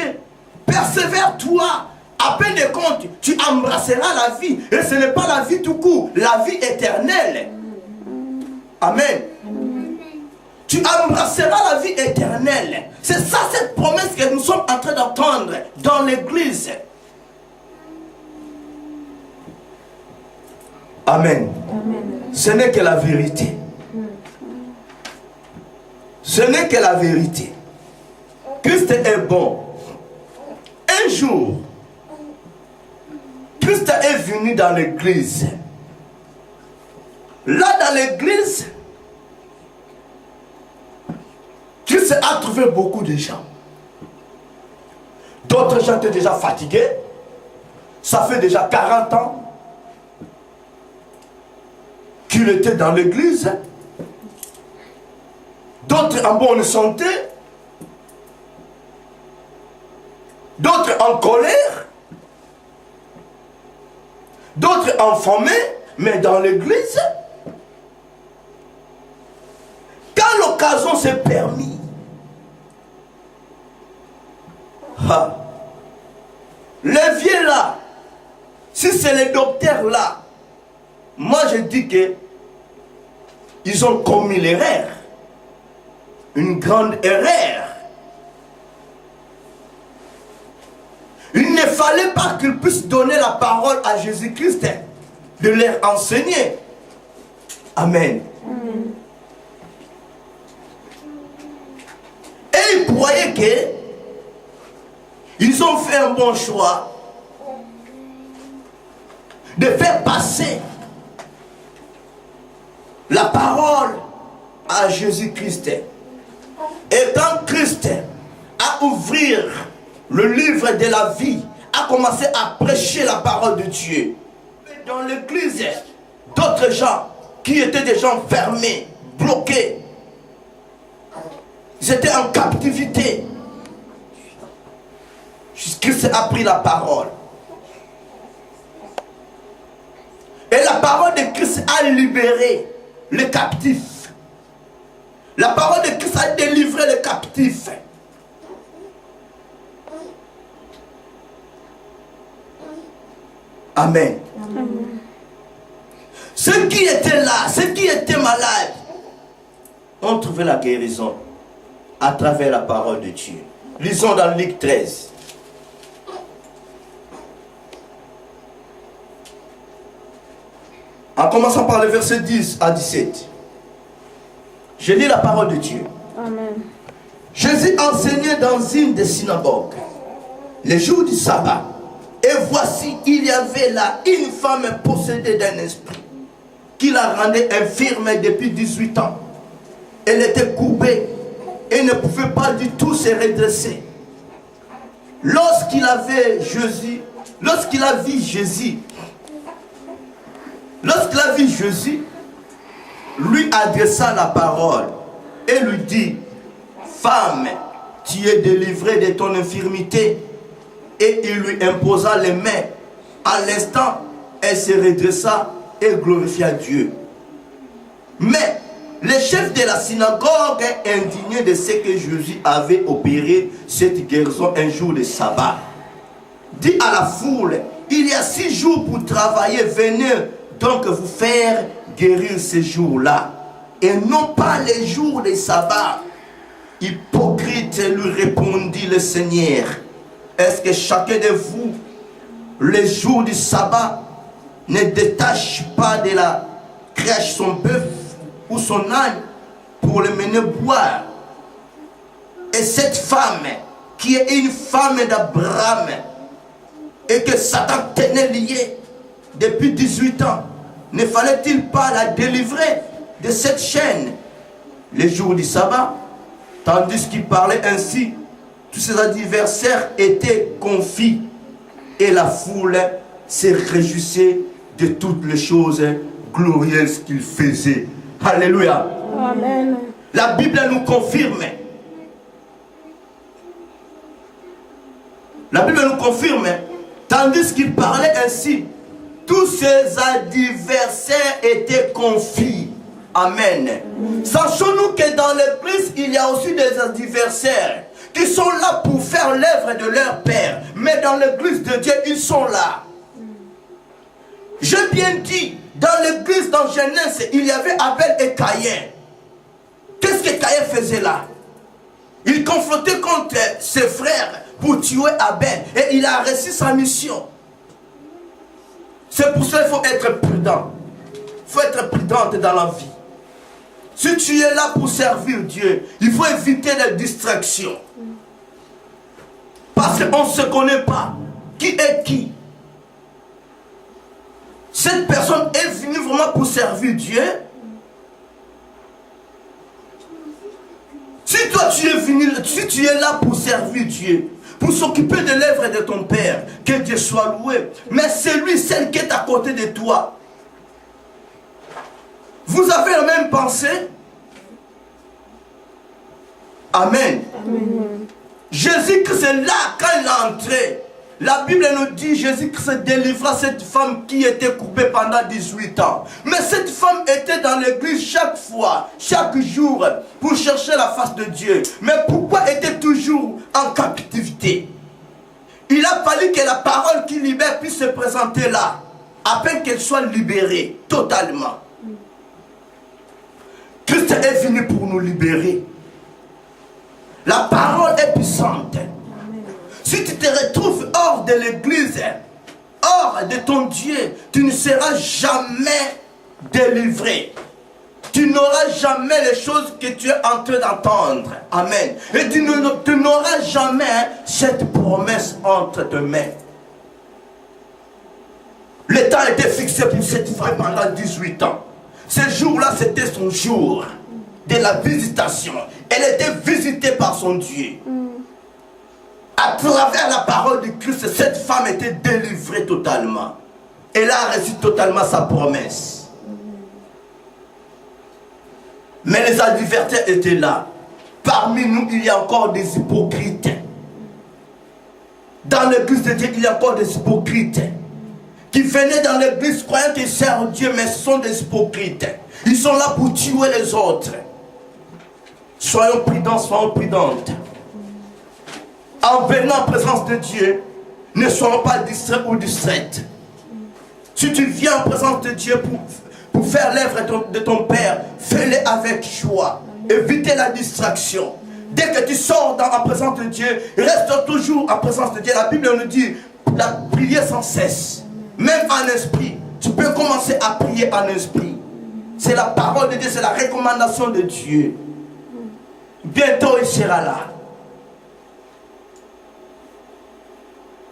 Persévère-toi. À peine de compte, tu embrasseras la vie. Et ce n'est pas la vie tout court, la vie éternelle. Amen. Tu embrasseras la vie éternelle. C'est ça cette promesse que nous sommes en train d'entendre dans l'église. Amen. Amen. Ce n'est que la vérité. Ce n'est que la vérité. Christ est bon. Un jour, Christ est venu dans l'église. Là, dans l'église, Christ a trouvé beaucoup de gens. D'autres gens étaient déjà fatigués. Ça fait déjà 40 ans qu'il était dans l'église. D'autres d'autres en bonne santé, d'autres en colère, d'autres enflammés, mais dans l'église, quand l'occasion s'est permise, les vieux là, si c'est les docteurs là, moi je dis que ils ont commis l'erreur, une grande erreur. Il ne fallait pas qu'ils puissent donner la parole à Jésus-Christ, de leur enseigner. Amen. Et ils croyaient que ils ont fait un bon choix de faire passer la parole à Jésus-Christ. Et quand Christ a ouvert le livre de la vie, a commencé à prêcher la parole de Dieu, dans l'église, d'autres gens qui étaient des gens fermés, bloqués, ils étaient en captivité. Christ a pris la parole. Et la parole de Christ a libéré les captifs. La parole de Christ a délivré les captifs. Amen. Amen. Ceux qui étaient là, ceux qui étaient malades, ont trouvé la guérison à travers la parole de Dieu. Lisons dans Luc 13. En commençant par le verset 10 à 17. Je lis la parole de Dieu. Amen. Jésus enseignait dans une des synagogues les jours du sabbat. Et voici, il y avait là une femme possédée d'un esprit qui la rendait infirme depuis 18 ans. Elle était courbée et ne pouvait pas du tout se redresser. Lorsqu'il a vu Jésus, lui adressa la parole et lui dit: Femme, tu es délivrée de ton infirmité. Et il lui imposa les mains. À l'instant, elle se redressa et glorifia Dieu. Mais le chef de la synagogue, indigné de ce que Jésus avait opéré cette guérison un jour de sabbat, dit à la foule: il y a 6 jours pour travailler, venez donc vous faire guérir ces jours-là, et non pas les jours de sabbat. Hypocrite, lui répondit le Seigneur. Est-ce que chacun de vous, les jours du sabbat, ne détache pas de la crèche son bœuf ou son âne pour le mener boire? Et cette femme, qui est une femme d'Abraham, et que Satan tenait liée depuis 18 ans, ne fallait-il pas la délivrer de cette chaîne les jours du sabbat? Tandis qu'il parlait ainsi, tous ses adversaires étaient confus et la foule se réjouissait de toutes les choses glorieuses qu'il faisait. Alléluia. Amen. La Bible nous confirme. La Bible nous confirme. Tandis qu'il parlait ainsi, tous ses adversaires étaient confus. Amen. Sachons-nous que dans l'église, il y a aussi des adversaires qui sont là pour faire l'œuvre de leur Père. Mais dans l'église de Dieu, ils sont là. J'ai bien dit, dans l'église, dans Genèse, il y avait Abel et Caïn. Qu'est-ce que Caïn faisait là? Il confrontait contre ses frères pour tuer Abel. Et il a réussi sa mission. C'est pour ça qu'il faut être prudent. Il faut être prudente dans la vie. Si tu es là pour servir Dieu, il faut éviter les distractions. Parce qu'on ne se connaît pas. Qui est qui? Cette personne est venue vraiment pour servir Dieu. Si toi tu es venu, si tu es là pour servir Dieu, pour s'occuper de l'œuvre de ton Père, que Dieu soit loué. Mais celui, celle qui est à côté de toi, vous avez la même pensée? Amen. Jésus-Christ est là quand il est entré. La Bible nous dit Jésus-Christ délivra cette femme qui était coupée pendant 18 ans. Mais cette femme était dans l'église chaque fois, chaque jour, pour chercher la face de Dieu. Mais pourquoi était toujours en captivité? Il a fallu que la parole qui libère puisse se présenter là, afin qu'elle soit libérée totalement. Christ est venu pour nous libérer. La parole est puissante. Si tu te retrouves hors de l'église, hors de ton Dieu, tu ne seras jamais délivré. Tu n'auras jamais les choses que tu es en train d'entendre. Amen. Et tu n'auras jamais cette promesse entre tes mains. Le temps était fixé pour cette femme pendant 18 ans. Ce jour-là, c'était son jour de la visitation. Elle était visitée par son Dieu. À travers la parole de Christ, cette femme était délivrée totalement. Elle a reçu totalement sa promesse. Mais les adversaires étaient là. Parmi nous, il y a encore des hypocrites. Dans l'église de Dieu, il y a encore des hypocrites. Qui venaient dans l'église croyant qu'ils servent Dieu, mais ce sont des hypocrites. Ils sont là pour tuer les autres. Soyons prudents, soyons prudentes. En venant en présence de Dieu, ne soyons pas distraits ou distraites. Si tu viens en présence de Dieu pour faire l'œuvre de ton Père, fais-le avec joie. Évitez la distraction. Dès que tu sors en présence de Dieu, reste toujours en présence de Dieu. La Bible nous dit, la prier sans cesse. Même en esprit. Tu peux commencer à prier en esprit. C'est la parole de Dieu, c'est la recommandation de Dieu. Bientôt il sera là.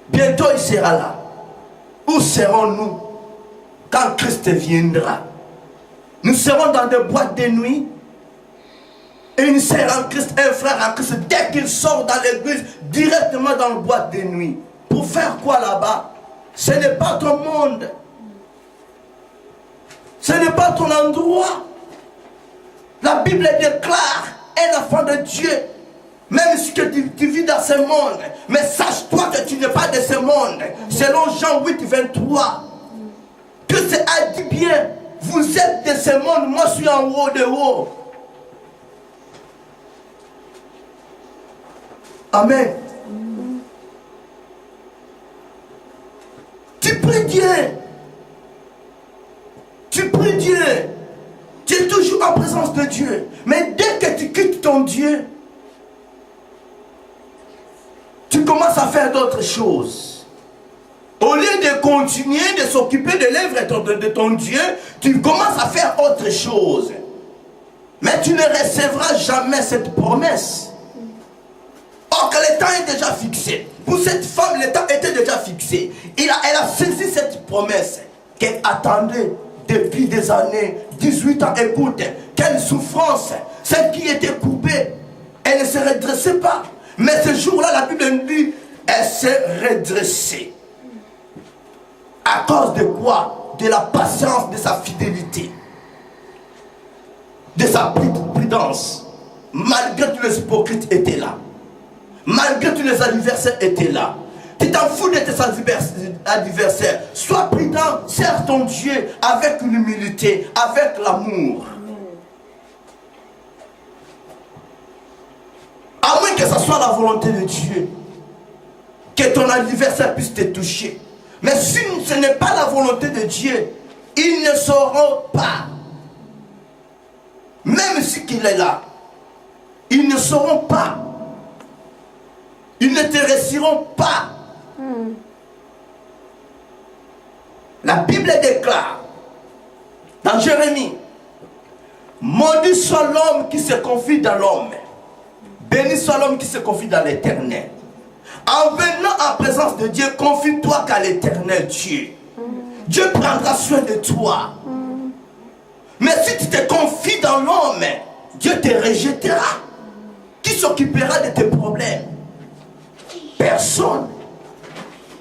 Bientôt il sera là. Où serons-nous quand Christ viendra? Nous serons dans des boîtes de nuit. Et une sœur en Christ, un frère en Christ, dès qu'il sort dans l'église, directement dans la boîte de nuit. Pour faire quoi là-bas? Ce n'est pas ton monde. Ce n'est pas ton endroit. La Bible déclare, un enfant de Dieu, même si tu vis dans ce monde, mais sache-toi que tu n'es pas de ce monde. Selon Jean 8, 23, que c'est a dit bien, vous êtes de ce monde, moi je suis en haut de haut. Amen. Tu pries Dieu. Tu pries Dieu. Tu es toujours en présence de Dieu. Mais dès que tu quittes ton Dieu, tu commences à faire d'autres choses. Au lieu de continuer de s'occuper de l'œuvre de ton Dieu, tu commences à faire autre chose. Mais tu ne recevras jamais cette promesse. Or que le temps est déjà fixé. Pour cette femme, le temps était déjà fixé. Elle a saisi cette promesse qu'elle attendait depuis des années, 18 ans. Écoute, quelle souffrance. Celle qui était coupée, elle ne se redressait pas. Mais ce jour-là, la Bible nous dit, elle s'est redressée. À cause de quoi? De la patience, de sa fidélité, de sa prudence. Malgré tous les hypocrites étaient là. Malgré tous les adversaires étaient là. Tu t'en fous de tes adversaires. Sois prudent, sers ton Dieu avec l'humilité, avec l'amour. À moins que ce soit la volonté de Dieu, que ton adversaire puisse te toucher. Mais si ce n'est pas la volonté de Dieu, ils ne sauront pas. Même si qu'il est là, ils ne sauront pas. Ils ne te réussiront pas. La Bible déclare dans Jérémie, maudit soit l'homme qui se confie dans l'homme, béni soit l'homme qui se confie dans l'Éternel. En venant en présence de Dieu, confie-toi qu'à l'Éternel Dieu. Dieu prendra soin de toi. Mais si tu te confies dans l'homme, Dieu te rejettera. Qui s'occupera de tes problèmes? Personne.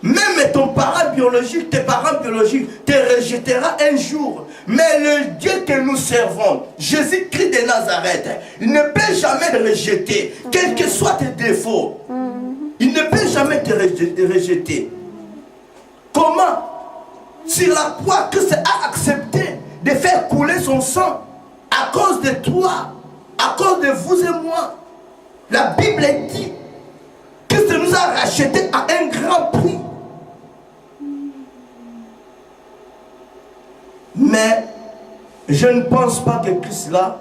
Même ton parent biologique biologique, tes parents biologiques te rejetteront un jour. Mais le Dieu que nous servons, Jésus-Christ de Nazareth, il ne peut jamais te rejeter, quels que soient tes défauts. Il ne peut jamais te rejeter. Comment? Sur la croix, Christ a accepté de faire couler son sang à cause de toi, à cause de vous et moi. La Bible dit que Christ nous a rachetés à un grand prix. Mais je ne pense pas que Christ là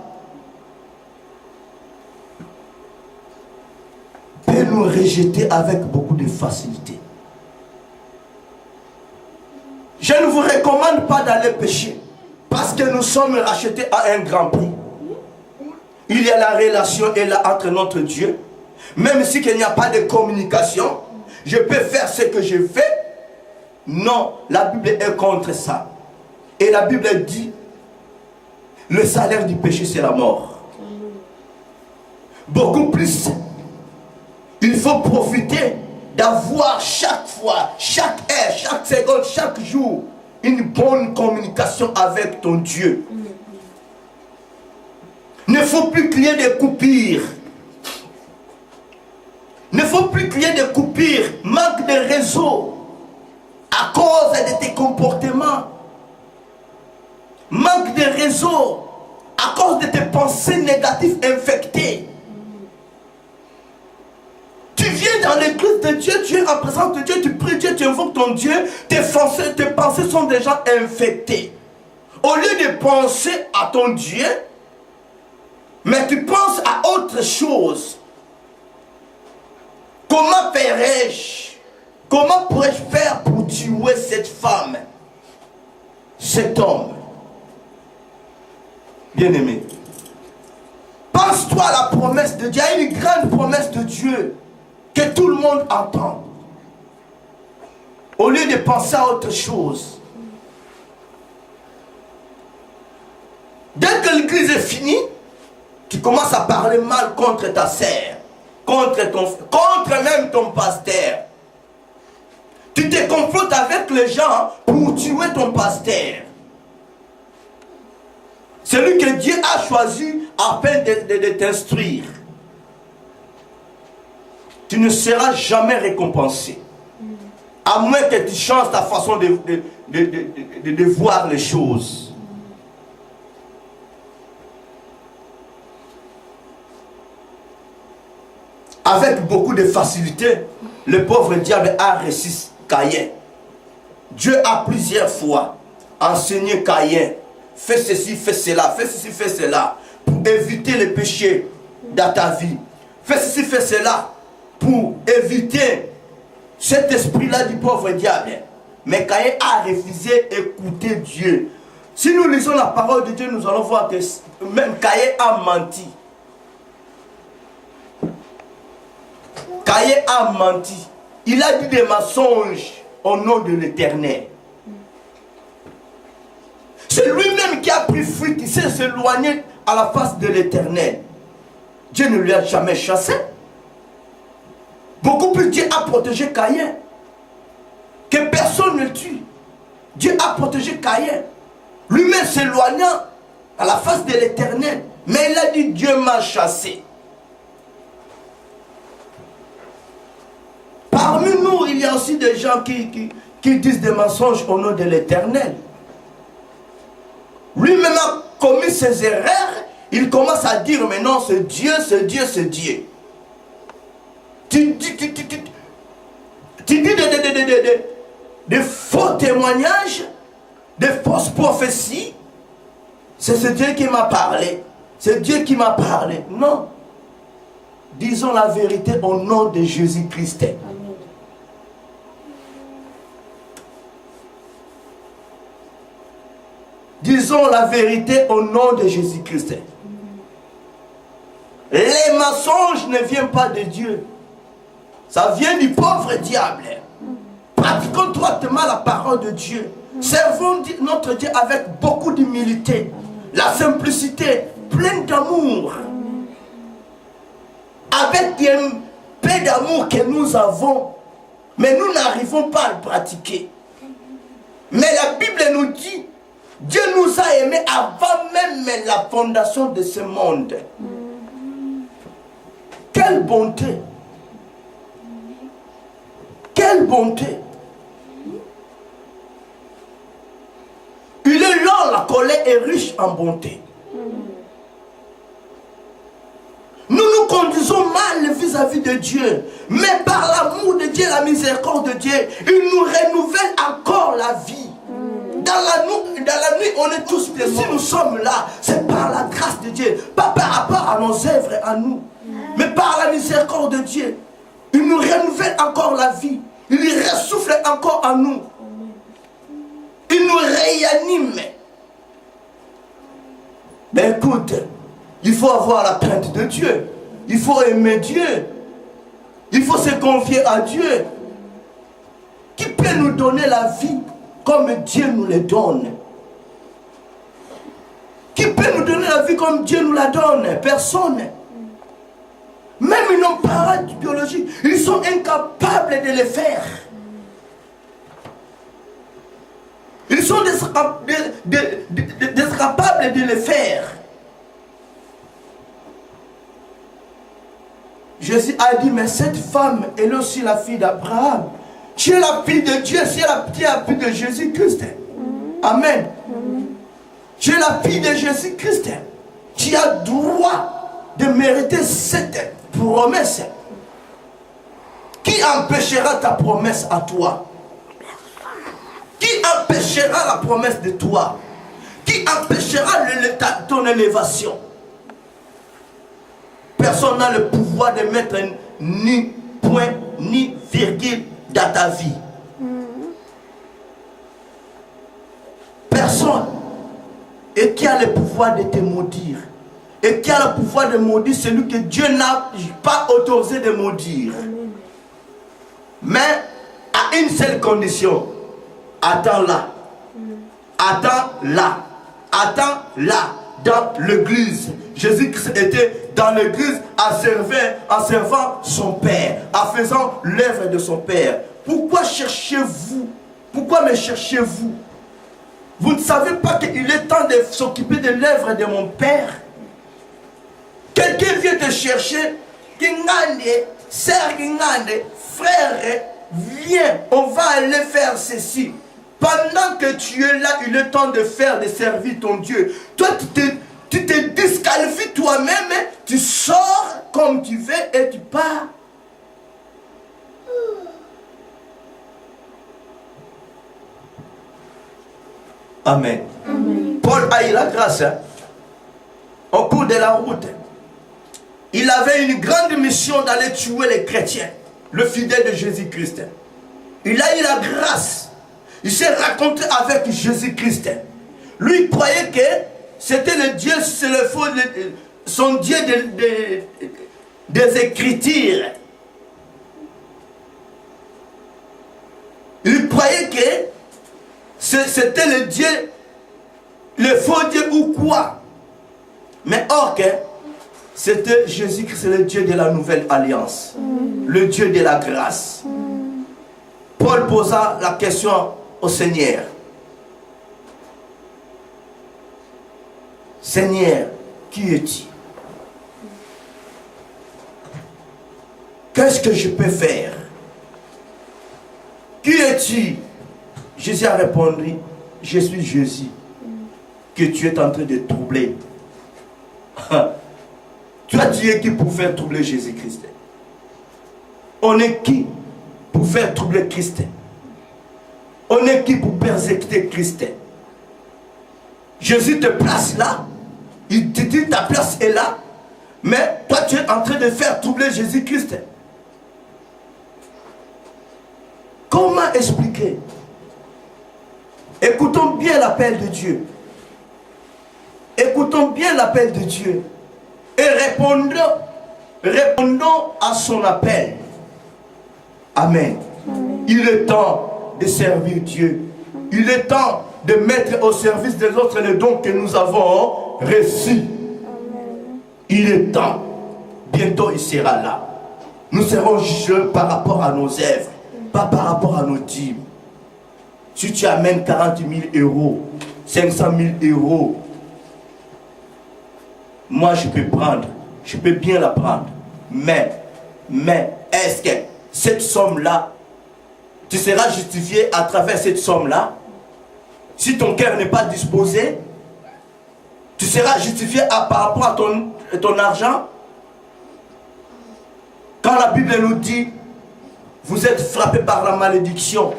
peut nous rejeter avec beaucoup de facilité. Je ne vous recommande pas d'aller pécher parce que nous sommes rachetés à un grand prix. Il y a la relation et là entre notre Dieu. Même si il n'y a pas de communication, je peux faire ce que je fais. Non, la Bible est contre ça. Et la Bible dit, le salaire du péché c'est la mort. Beaucoup plus, il faut profiter d'avoir chaque fois, chaque heure, chaque seconde, chaque jour, une bonne communication avec ton Dieu. Ne faut plus qu'il y ait des coupures. Ne faut plus qu'il y ait des coupures, manque de réseau à cause de tes comportements. Manque de réseau à cause de tes pensées négatives infectées. Tu viens dans l'église de Dieu, tu représentes Dieu, tu pries Dieu, tu invoques ton Dieu, tes pensées sont déjà infectées. Au lieu de penser à ton Dieu, mais tu penses à autre chose. Comment ferais-je? Comment pourrais-je faire pour tuer cette femme, cet homme? Bien-aimé, pense-toi à la promesse de Dieu. Il y a une grande promesse de Dieu que tout le monde entend. Au lieu de penser à autre chose. Dès que l'église est finie, tu commences à parler mal contre ta sœur, contre même ton pasteur. Tu te confrontes avec les gens pour tuer ton pasteur. Celui que Dieu a choisi afin de t'instruire. Tu ne seras jamais récompensé. À moins que tu changes ta façon de voir les choses. Avec beaucoup de facilité, le pauvre diable a reçu Caïn. Dieu a plusieurs fois enseigné Caïn. Fais ceci, fais cela, fais ceci, fais cela, pour éviter les péchés dans ta vie. Fais ceci, fais cela, pour éviter cet esprit-là du pauvre diable. Mais Caïn a refusé d'écouter Dieu. Si nous lisons la parole de Dieu, nous allons voir que même Caïn a menti. Caïn a menti. Il a dit des mensonges au nom de l'Éternel. C'est lui-même qui a pris fuite, il s'est éloigné à la face de l'Éternel. Dieu ne lui a jamais chassé. Beaucoup plus, Dieu a protégé Caïn. Que personne ne tue. Dieu a protégé Caïn. Lui-même s'éloignant à la face de l'Éternel. Mais il a dit, Dieu m'a chassé. Parmi nous, il y a aussi des gens qui disent des mensonges au nom de l'Éternel. Lui-même a commis ses erreurs, il commence à dire, mais non, c'est Dieu, c'est Dieu, c'est Dieu. Tu dis des faux témoignages, des fausses prophéties. C'est ce Dieu qui m'a parlé. C'est Dieu qui m'a parlé. Non. Disons la vérité au nom de Jésus-Christ. Disons la vérité au nom de Jésus-Christ. Les mensonges ne viennent pas de Dieu. Ça vient du pauvre diable. Pratiquons droitement la parole de Dieu. Servons notre Dieu avec beaucoup d'humilité. La simplicité, pleine d'amour. Avec un peu d'amour que nous avons. Mais nous n'arrivons pas à le pratiquer. Mais la Bible nous dit, Dieu nous a aimés avant même la fondation de ce monde. Quelle bonté! Quelle bonté! Il est lent, la colère est riche en bonté. Nous nous conduisons mal vis-à-vis de Dieu, mais par l'amour de Dieu, la miséricorde de Dieu, il nous renouvelle encore la vie. Dans la nuit, on est tous blessés. Si nous sommes là, c'est par la grâce de Dieu, pas par rapport à nos œuvres et à nous, mais par la miséricorde de Dieu. Il nous renouvelle encore la vie. Il ressouffle encore en nous. Il nous réanime. Mais écoute, il faut avoir la crainte de Dieu. Il faut aimer Dieu. Il faut se confier à Dieu. Qui peut nous donner la vie comme Dieu nous le donne? Qui peut nous donner la vie comme Dieu nous la donne? Personne. Même nos parents biologiques, ils sont incapables de le faire. Ils sont incapables de le faire. Jésus a dit, mais cette femme, elle est aussi la fille d'Abraham. Tu es la fille de Dieu, tu es la fille de Jésus-Christ. Amen. Tu es la fille de Jésus-Christ. Tu as droit de mériter cette promesse. Qui empêchera ta promesse à toi? Qui empêchera la promesse de toi? Qui empêchera ton élévation? Personne n'a le pouvoir de mettre ni point ni virgule dans ta vie. Personne. Et qui a le pouvoir de te maudire? Et qui a le pouvoir de maudire celui que Dieu n'a pas autorisé de maudire? Mais à une seule condition. Attends-la. Attends-la. Attends-la. Dans l'église. Jésus-Christ était dans l'église en servant son Père, en faisant l'œuvre de son Père. Pourquoi cherchez-vous? Pourquoi me cherchez-vous? Vous ne savez pas qu'il est temps de s'occuper de l'œuvre de mon Père? Quelqu'un vient te chercher, sœur Kingande, frère, viens, on va aller faire ceci. Pendant que tu es là, il est temps de faire, de servir ton Dieu. Toi, tu te disqualifies toi-même, tu sors comme tu veux et tu pars. Amen. Amen. Paul a eu la grâce. Au cours de la route, il avait une grande mission d'aller tuer les chrétiens, le fidèle de Jésus-Christ. Il a eu la grâce. Il s'est rencontré avec Jésus-Christ. Lui, il croyait que c'était le Dieu, c'est le faux, son Dieu des Écritures. Il croyait que c'était le Dieu, le faux Dieu ou quoi. Mais or que c'était Jésus-Christ, le Dieu de la nouvelle alliance, le Dieu de la grâce. Paul posa la question au Seigneur. Seigneur, qui es-tu? Qu'est-ce que je peux faire? Qui es-tu? Jésus a répondu, je suis Jésus, que tu es en train de troubler. Tu es qui pour faire troubler Jésus-Christ? On est qui pour faire troubler Christ? On est qui pour persécuter Christ? Jésus te place là. Il te dit ta place est là. Mais toi tu es en train de faire troubler Jésus-Christ. Comment expliquer? Écoutons bien l'appel de Dieu. Écoutons bien l'appel de Dieu. Et répondons à son appel. Amen. Il est temps de servir Dieu. Il est temps de mettre au service des autres les dons que nous avons reçus. Il est temps. Bientôt il sera là. Nous serons jugés par rapport à nos œuvres, pas par rapport à nos dîmes. Si tu amènes 40 000 euros, 500 000 euros, moi je peux prendre, je peux bien la prendre. Mais est-ce que cette somme-là, tu seras justifié à travers cette somme-là? Si ton cœur n'est pas disposé, tu seras justifié par rapport à ton argent? Quand la Bible nous dit, vous êtes frappés par la malédiction.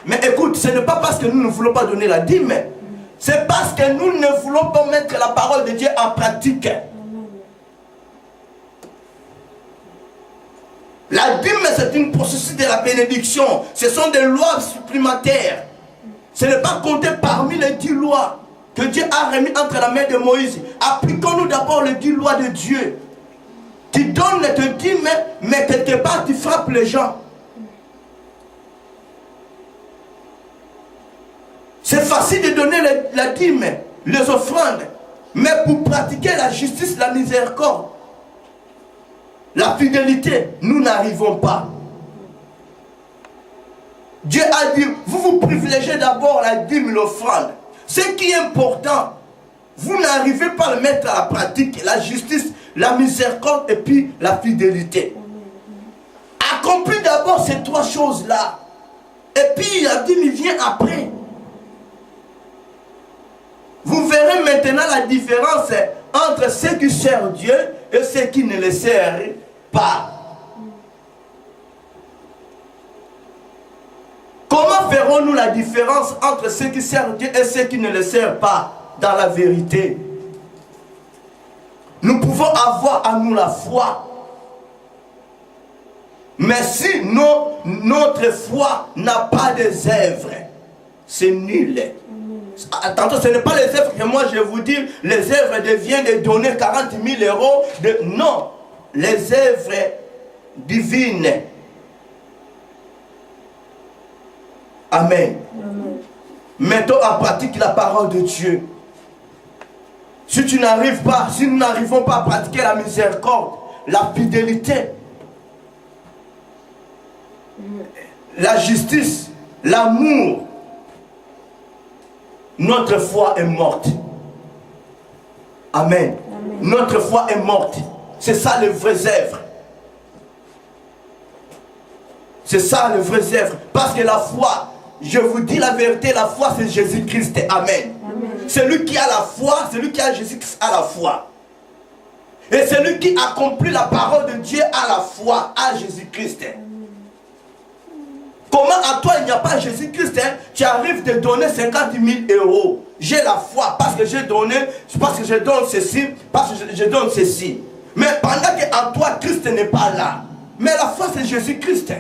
Mais écoute, ce n'est pas parce que nous ne voulons pas donner la dîme, c'est parce que nous ne voulons pas mettre la parole de Dieu en pratique. La dîme, c'est une processus de la bénédiction. Ce sont des lois supplémentaires. Ce n'est pas compté parmi les 10 lois que Dieu a remis entre la main de Moïse. Appliquons-nous d'abord les 10 lois de Dieu. Tu donnes tes dîmes, mais quelque part tu frappes les gens. C'est facile de donner la dîme, les offrandes, mais pour pratiquer la justice, la miséricorde, la fidélité, nous n'arrivons pas. Dieu a dit, vous privilégiez d'abord la dîme, l'offrande. Ce qui est important, vous n'arrivez pas à le mettre à la pratique, la justice, la miséricorde et puis la fidélité. Accomplis d'abord ces 3 choses-là. Et puis la dîme vient après. Vous verrez maintenant la différence entre ceux qui servent Dieu et ceux qui ne le servent pas. Comment verrons-nous la différence entre ceux qui servent Dieu et ceux qui ne le servent pas dans la vérité? Nous pouvons avoir à nous la foi. Mais si notre foi n'a pas des œuvres, c'est nul. Attention, ce n'est pas les œuvres que moi je vais vous dire, les œuvres deviennent de donner 40 000 euros. Non, les œuvres divines. Amen. Amen. Mettons en pratique la parole de Dieu. Si tu n'arrives pas, si nous n'arrivons pas à pratiquer la miséricorde, la fidélité, la justice, l'amour, notre foi est morte. Amen. Amen. Notre foi est morte. C'est ça les vraies œuvres. C'est ça les vraies œuvres. Parce que la foi, je vous dis la vérité, la foi c'est Jésus-Christ. Amen. Amen. Celui qui a la foi, celui qui a Jésus-Christ a la foi. Et celui qui accomplit la parole de Dieu a la foi, a Jésus-Christ. Comment à toi il n'y a pas Jésus-Christ, tu arrives de donner 50 000 euros. J'ai la foi parce que j'ai donné, parce que je donne ceci, parce que je donne ceci. Mais pendant qu'en toi Christ n'est pas là. Mais la foi c'est Jésus-Christ.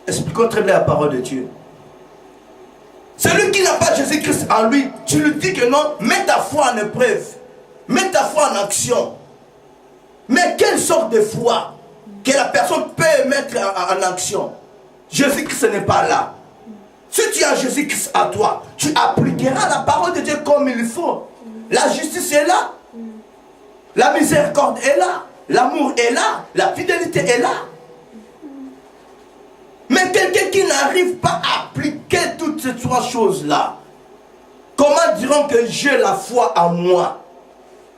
Expliquons très bien la parole de Dieu. Celui qui n'a pas Jésus-Christ en lui, tu lui dis que non, mets ta foi en épreuve. Mets ta foi en action. Mais quelle sorte de foi que la personne peut mettre en action? Jésus-Christ n'est pas là. Si tu as Jésus-Christ à toi, tu appliqueras la parole de Dieu comme il faut. La justice est là. La miséricorde est là. L'amour est là. La fidélité est là. Mais quelqu'un qui n'arrive pas à appliquer toutes ces 3 choses-là, comment diront que j'ai la foi en moi?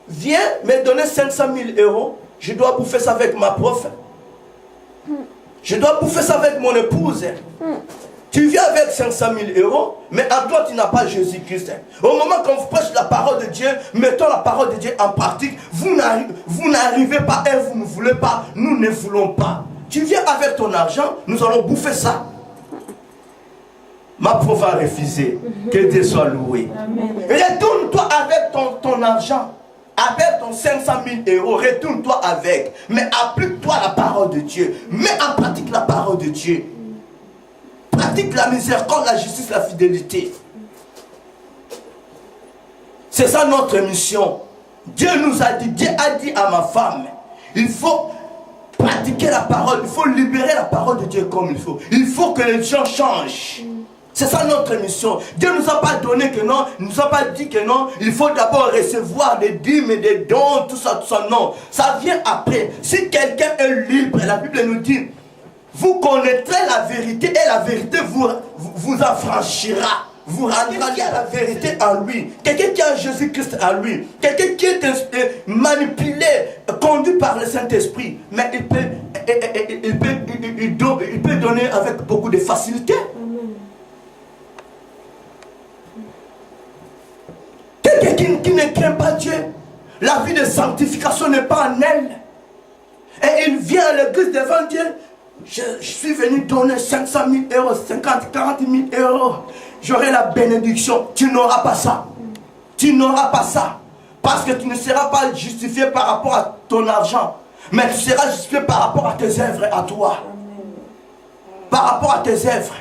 Viens me donner 500 000 euros, je dois bouffer ça avec ma prof. Je dois bouffer ça avec mon épouse. Tu viens avec 500 000 euros, mais à toi tu n'as pas Jésus-Christ. Au moment qu'on vous prêche la parole de Dieu, mettons la parole de Dieu en pratique. Vous n'arrivez pas et vous ne voulez pas, nous ne voulons pas. Tu viens avec ton argent, nous allons bouffer ça. Ma prof a refusé. Que Dieu soit loué. Retourne-toi avec ton argent. Avec ton 500 000 euros, retourne-toi avec. Mais applique-toi la parole de Dieu. Mets en pratique la parole de Dieu. Pratique la miséricorde, la justice, la fidélité. C'est ça notre mission. Dieu nous a dit, Dieu a dit à ma femme, il faut pratiquer la parole, il faut libérer la parole de Dieu comme il faut. Il faut que les gens changent. C'est ça notre mission. Dieu ne nous a pas donné que non, il ne nous a pas dit que non, il faut d'abord recevoir des dîmes et des dons, tout ça, non. Ça vient après. Si quelqu'un est libre, la Bible nous dit, vous connaîtrez la vérité et la vérité vous affranchira. Vous rendra lié à la vérité en lui. Quelqu'un qui a Jésus-Christ en lui. Quelqu'un qui est manipulé, conduit par le Saint-Esprit. Mais il peut donner avec beaucoup de facilité. Quelqu'un qui ne craint pas Dieu, la vie de sanctification n'est pas en elle. Et il vient à l'église devant Dieu. Je suis venu donner 500 000 euros, 50, 40 000 euros. J'aurai la bénédiction. Tu n'auras pas ça. Tu n'auras pas ça. Parce que tu ne seras pas justifié par rapport à ton argent. Mais tu seras justifié par rapport à tes œuvres à toi. Par rapport à tes œuvres.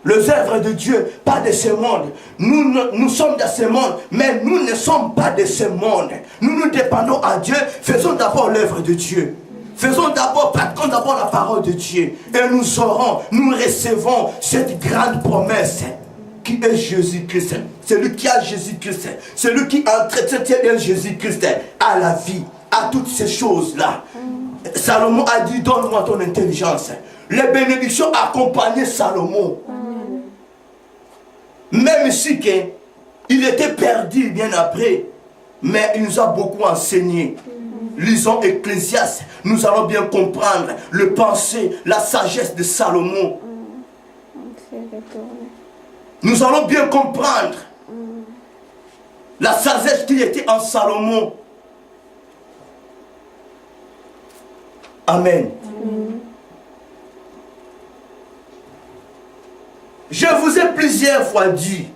Les œuvres de Dieu, pas de ce monde. Nous sommes de ce monde, mais nous ne sommes pas de ce monde. Nous dépendons à Dieu. Faisons d'abord l'œuvre de Dieu. Pratiquons d'abord la parole de Dieu. Et nous recevons cette grande promesse qui est Jésus-Christ. Celui qui a Jésus-Christ, celui qui entretient bien Jésus-Christ à la vie, à toutes ces choses-là. Salomon a dit, donne-moi ton intelligence. Les bénédictions accompagnaient Salomon. Même si il était perdu bien après, mais il nous a beaucoup enseigné. Lisons Ecclésiaste, nous allons bien comprendre le pensée, la sagesse de Salomon. Nous allons bien comprendre la sagesse qui était en Salomon. Amen. Je vous ai plusieurs fois dit,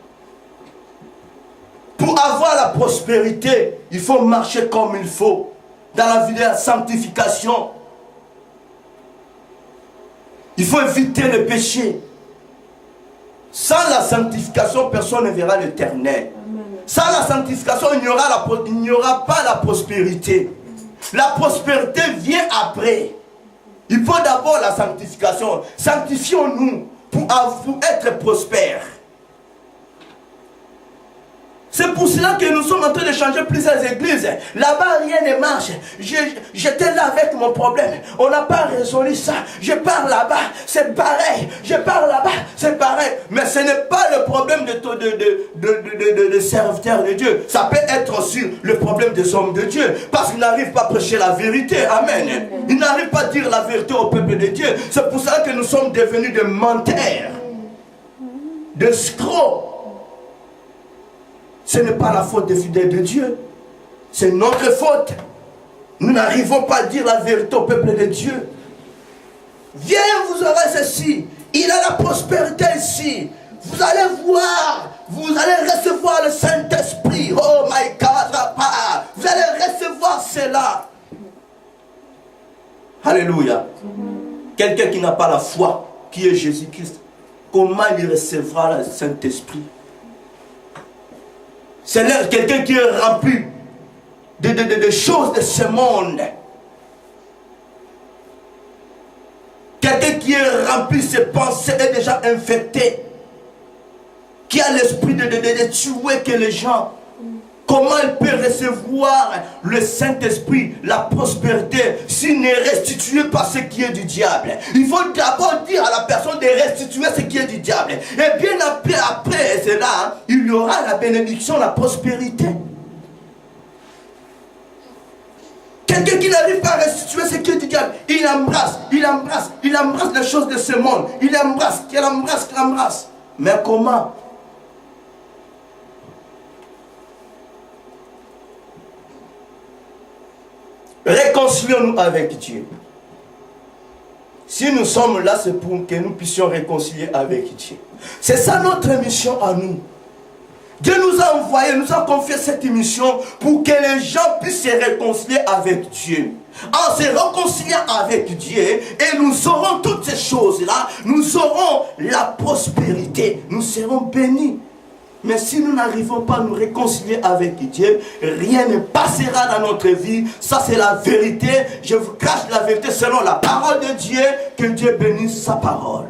pour avoir la prospérité, il faut marcher comme il faut, dans la vie de la sanctification. Il faut éviter le péché. Sans la sanctification, personne ne verra l'Éternel. Sans la sanctification, il n'y aura pas la prospérité. La prospérité vient après. Il faut d'abord la sanctification. Sanctifions-nous pour être prospères. C'est pour cela que nous sommes en train de changer plusieurs églises. Là-bas, rien ne marche. J'étais là avec mon problème. On n'a pas résolu ça. Je pars là-bas, c'est pareil. Je pars là-bas, c'est pareil. Mais ce n'est pas le problème de serviteurs de Dieu. Ça peut être aussi le problème des hommes de Dieu. Parce qu'ils n'arrivent pas à prêcher la vérité. Amen. Ils n'arrivent pas à dire la vérité au peuple de Dieu. C'est pour cela que nous sommes devenus des menteurs, des escrocs. Ce n'est pas la faute des fidèles de Dieu. C'est notre faute. Nous n'arrivons pas à dire la vérité au peuple de Dieu. Viens, vous aurez ceci. Il a la prospérité ici. Vous allez voir. Vous allez recevoir le Saint-Esprit. Oh my God. Vous allez recevoir cela. Alléluia. Quelqu'un qui n'a pas la foi, qui est Jésus-Christ, comment il recevra le Saint-Esprit? C'est quelqu'un qui est rempli de choses de ce monde. Quelqu'un qui est rempli, ses pensées est déjà infecté. Qui a l'esprit de tuer que les gens. Comment il peut recevoir le Saint-Esprit, la prospérité, s'il n'est restitué par ce qui est du diable? Il faut d'abord dire à la personne de restituer ce qui est du diable. Et bien après cela, il y aura la bénédiction, la prospérité. Quelqu'un qui n'arrive pas à restituer ce qui est du diable, il embrasse les choses de ce monde. Il embrasse. Mais comment? Réconcilions-nous avec Dieu. Si nous sommes là, c'est pour que nous puissions réconcilier avec Dieu. C'est ça notre mission à nous. Dieu nous a envoyé, nous a confié cette mission pour que les gens puissent se réconcilier avec Dieu. En se réconciliant avec Dieu, et nous aurons toutes ces choses-là, nous aurons la prospérité, nous serons bénis. Mais si nous n'arrivons pas à nous réconcilier avec Dieu, rien ne passera dans notre vie. Ça, c'est la vérité. Je vous cache la vérité selon la parole de Dieu. Que Dieu bénisse sa parole.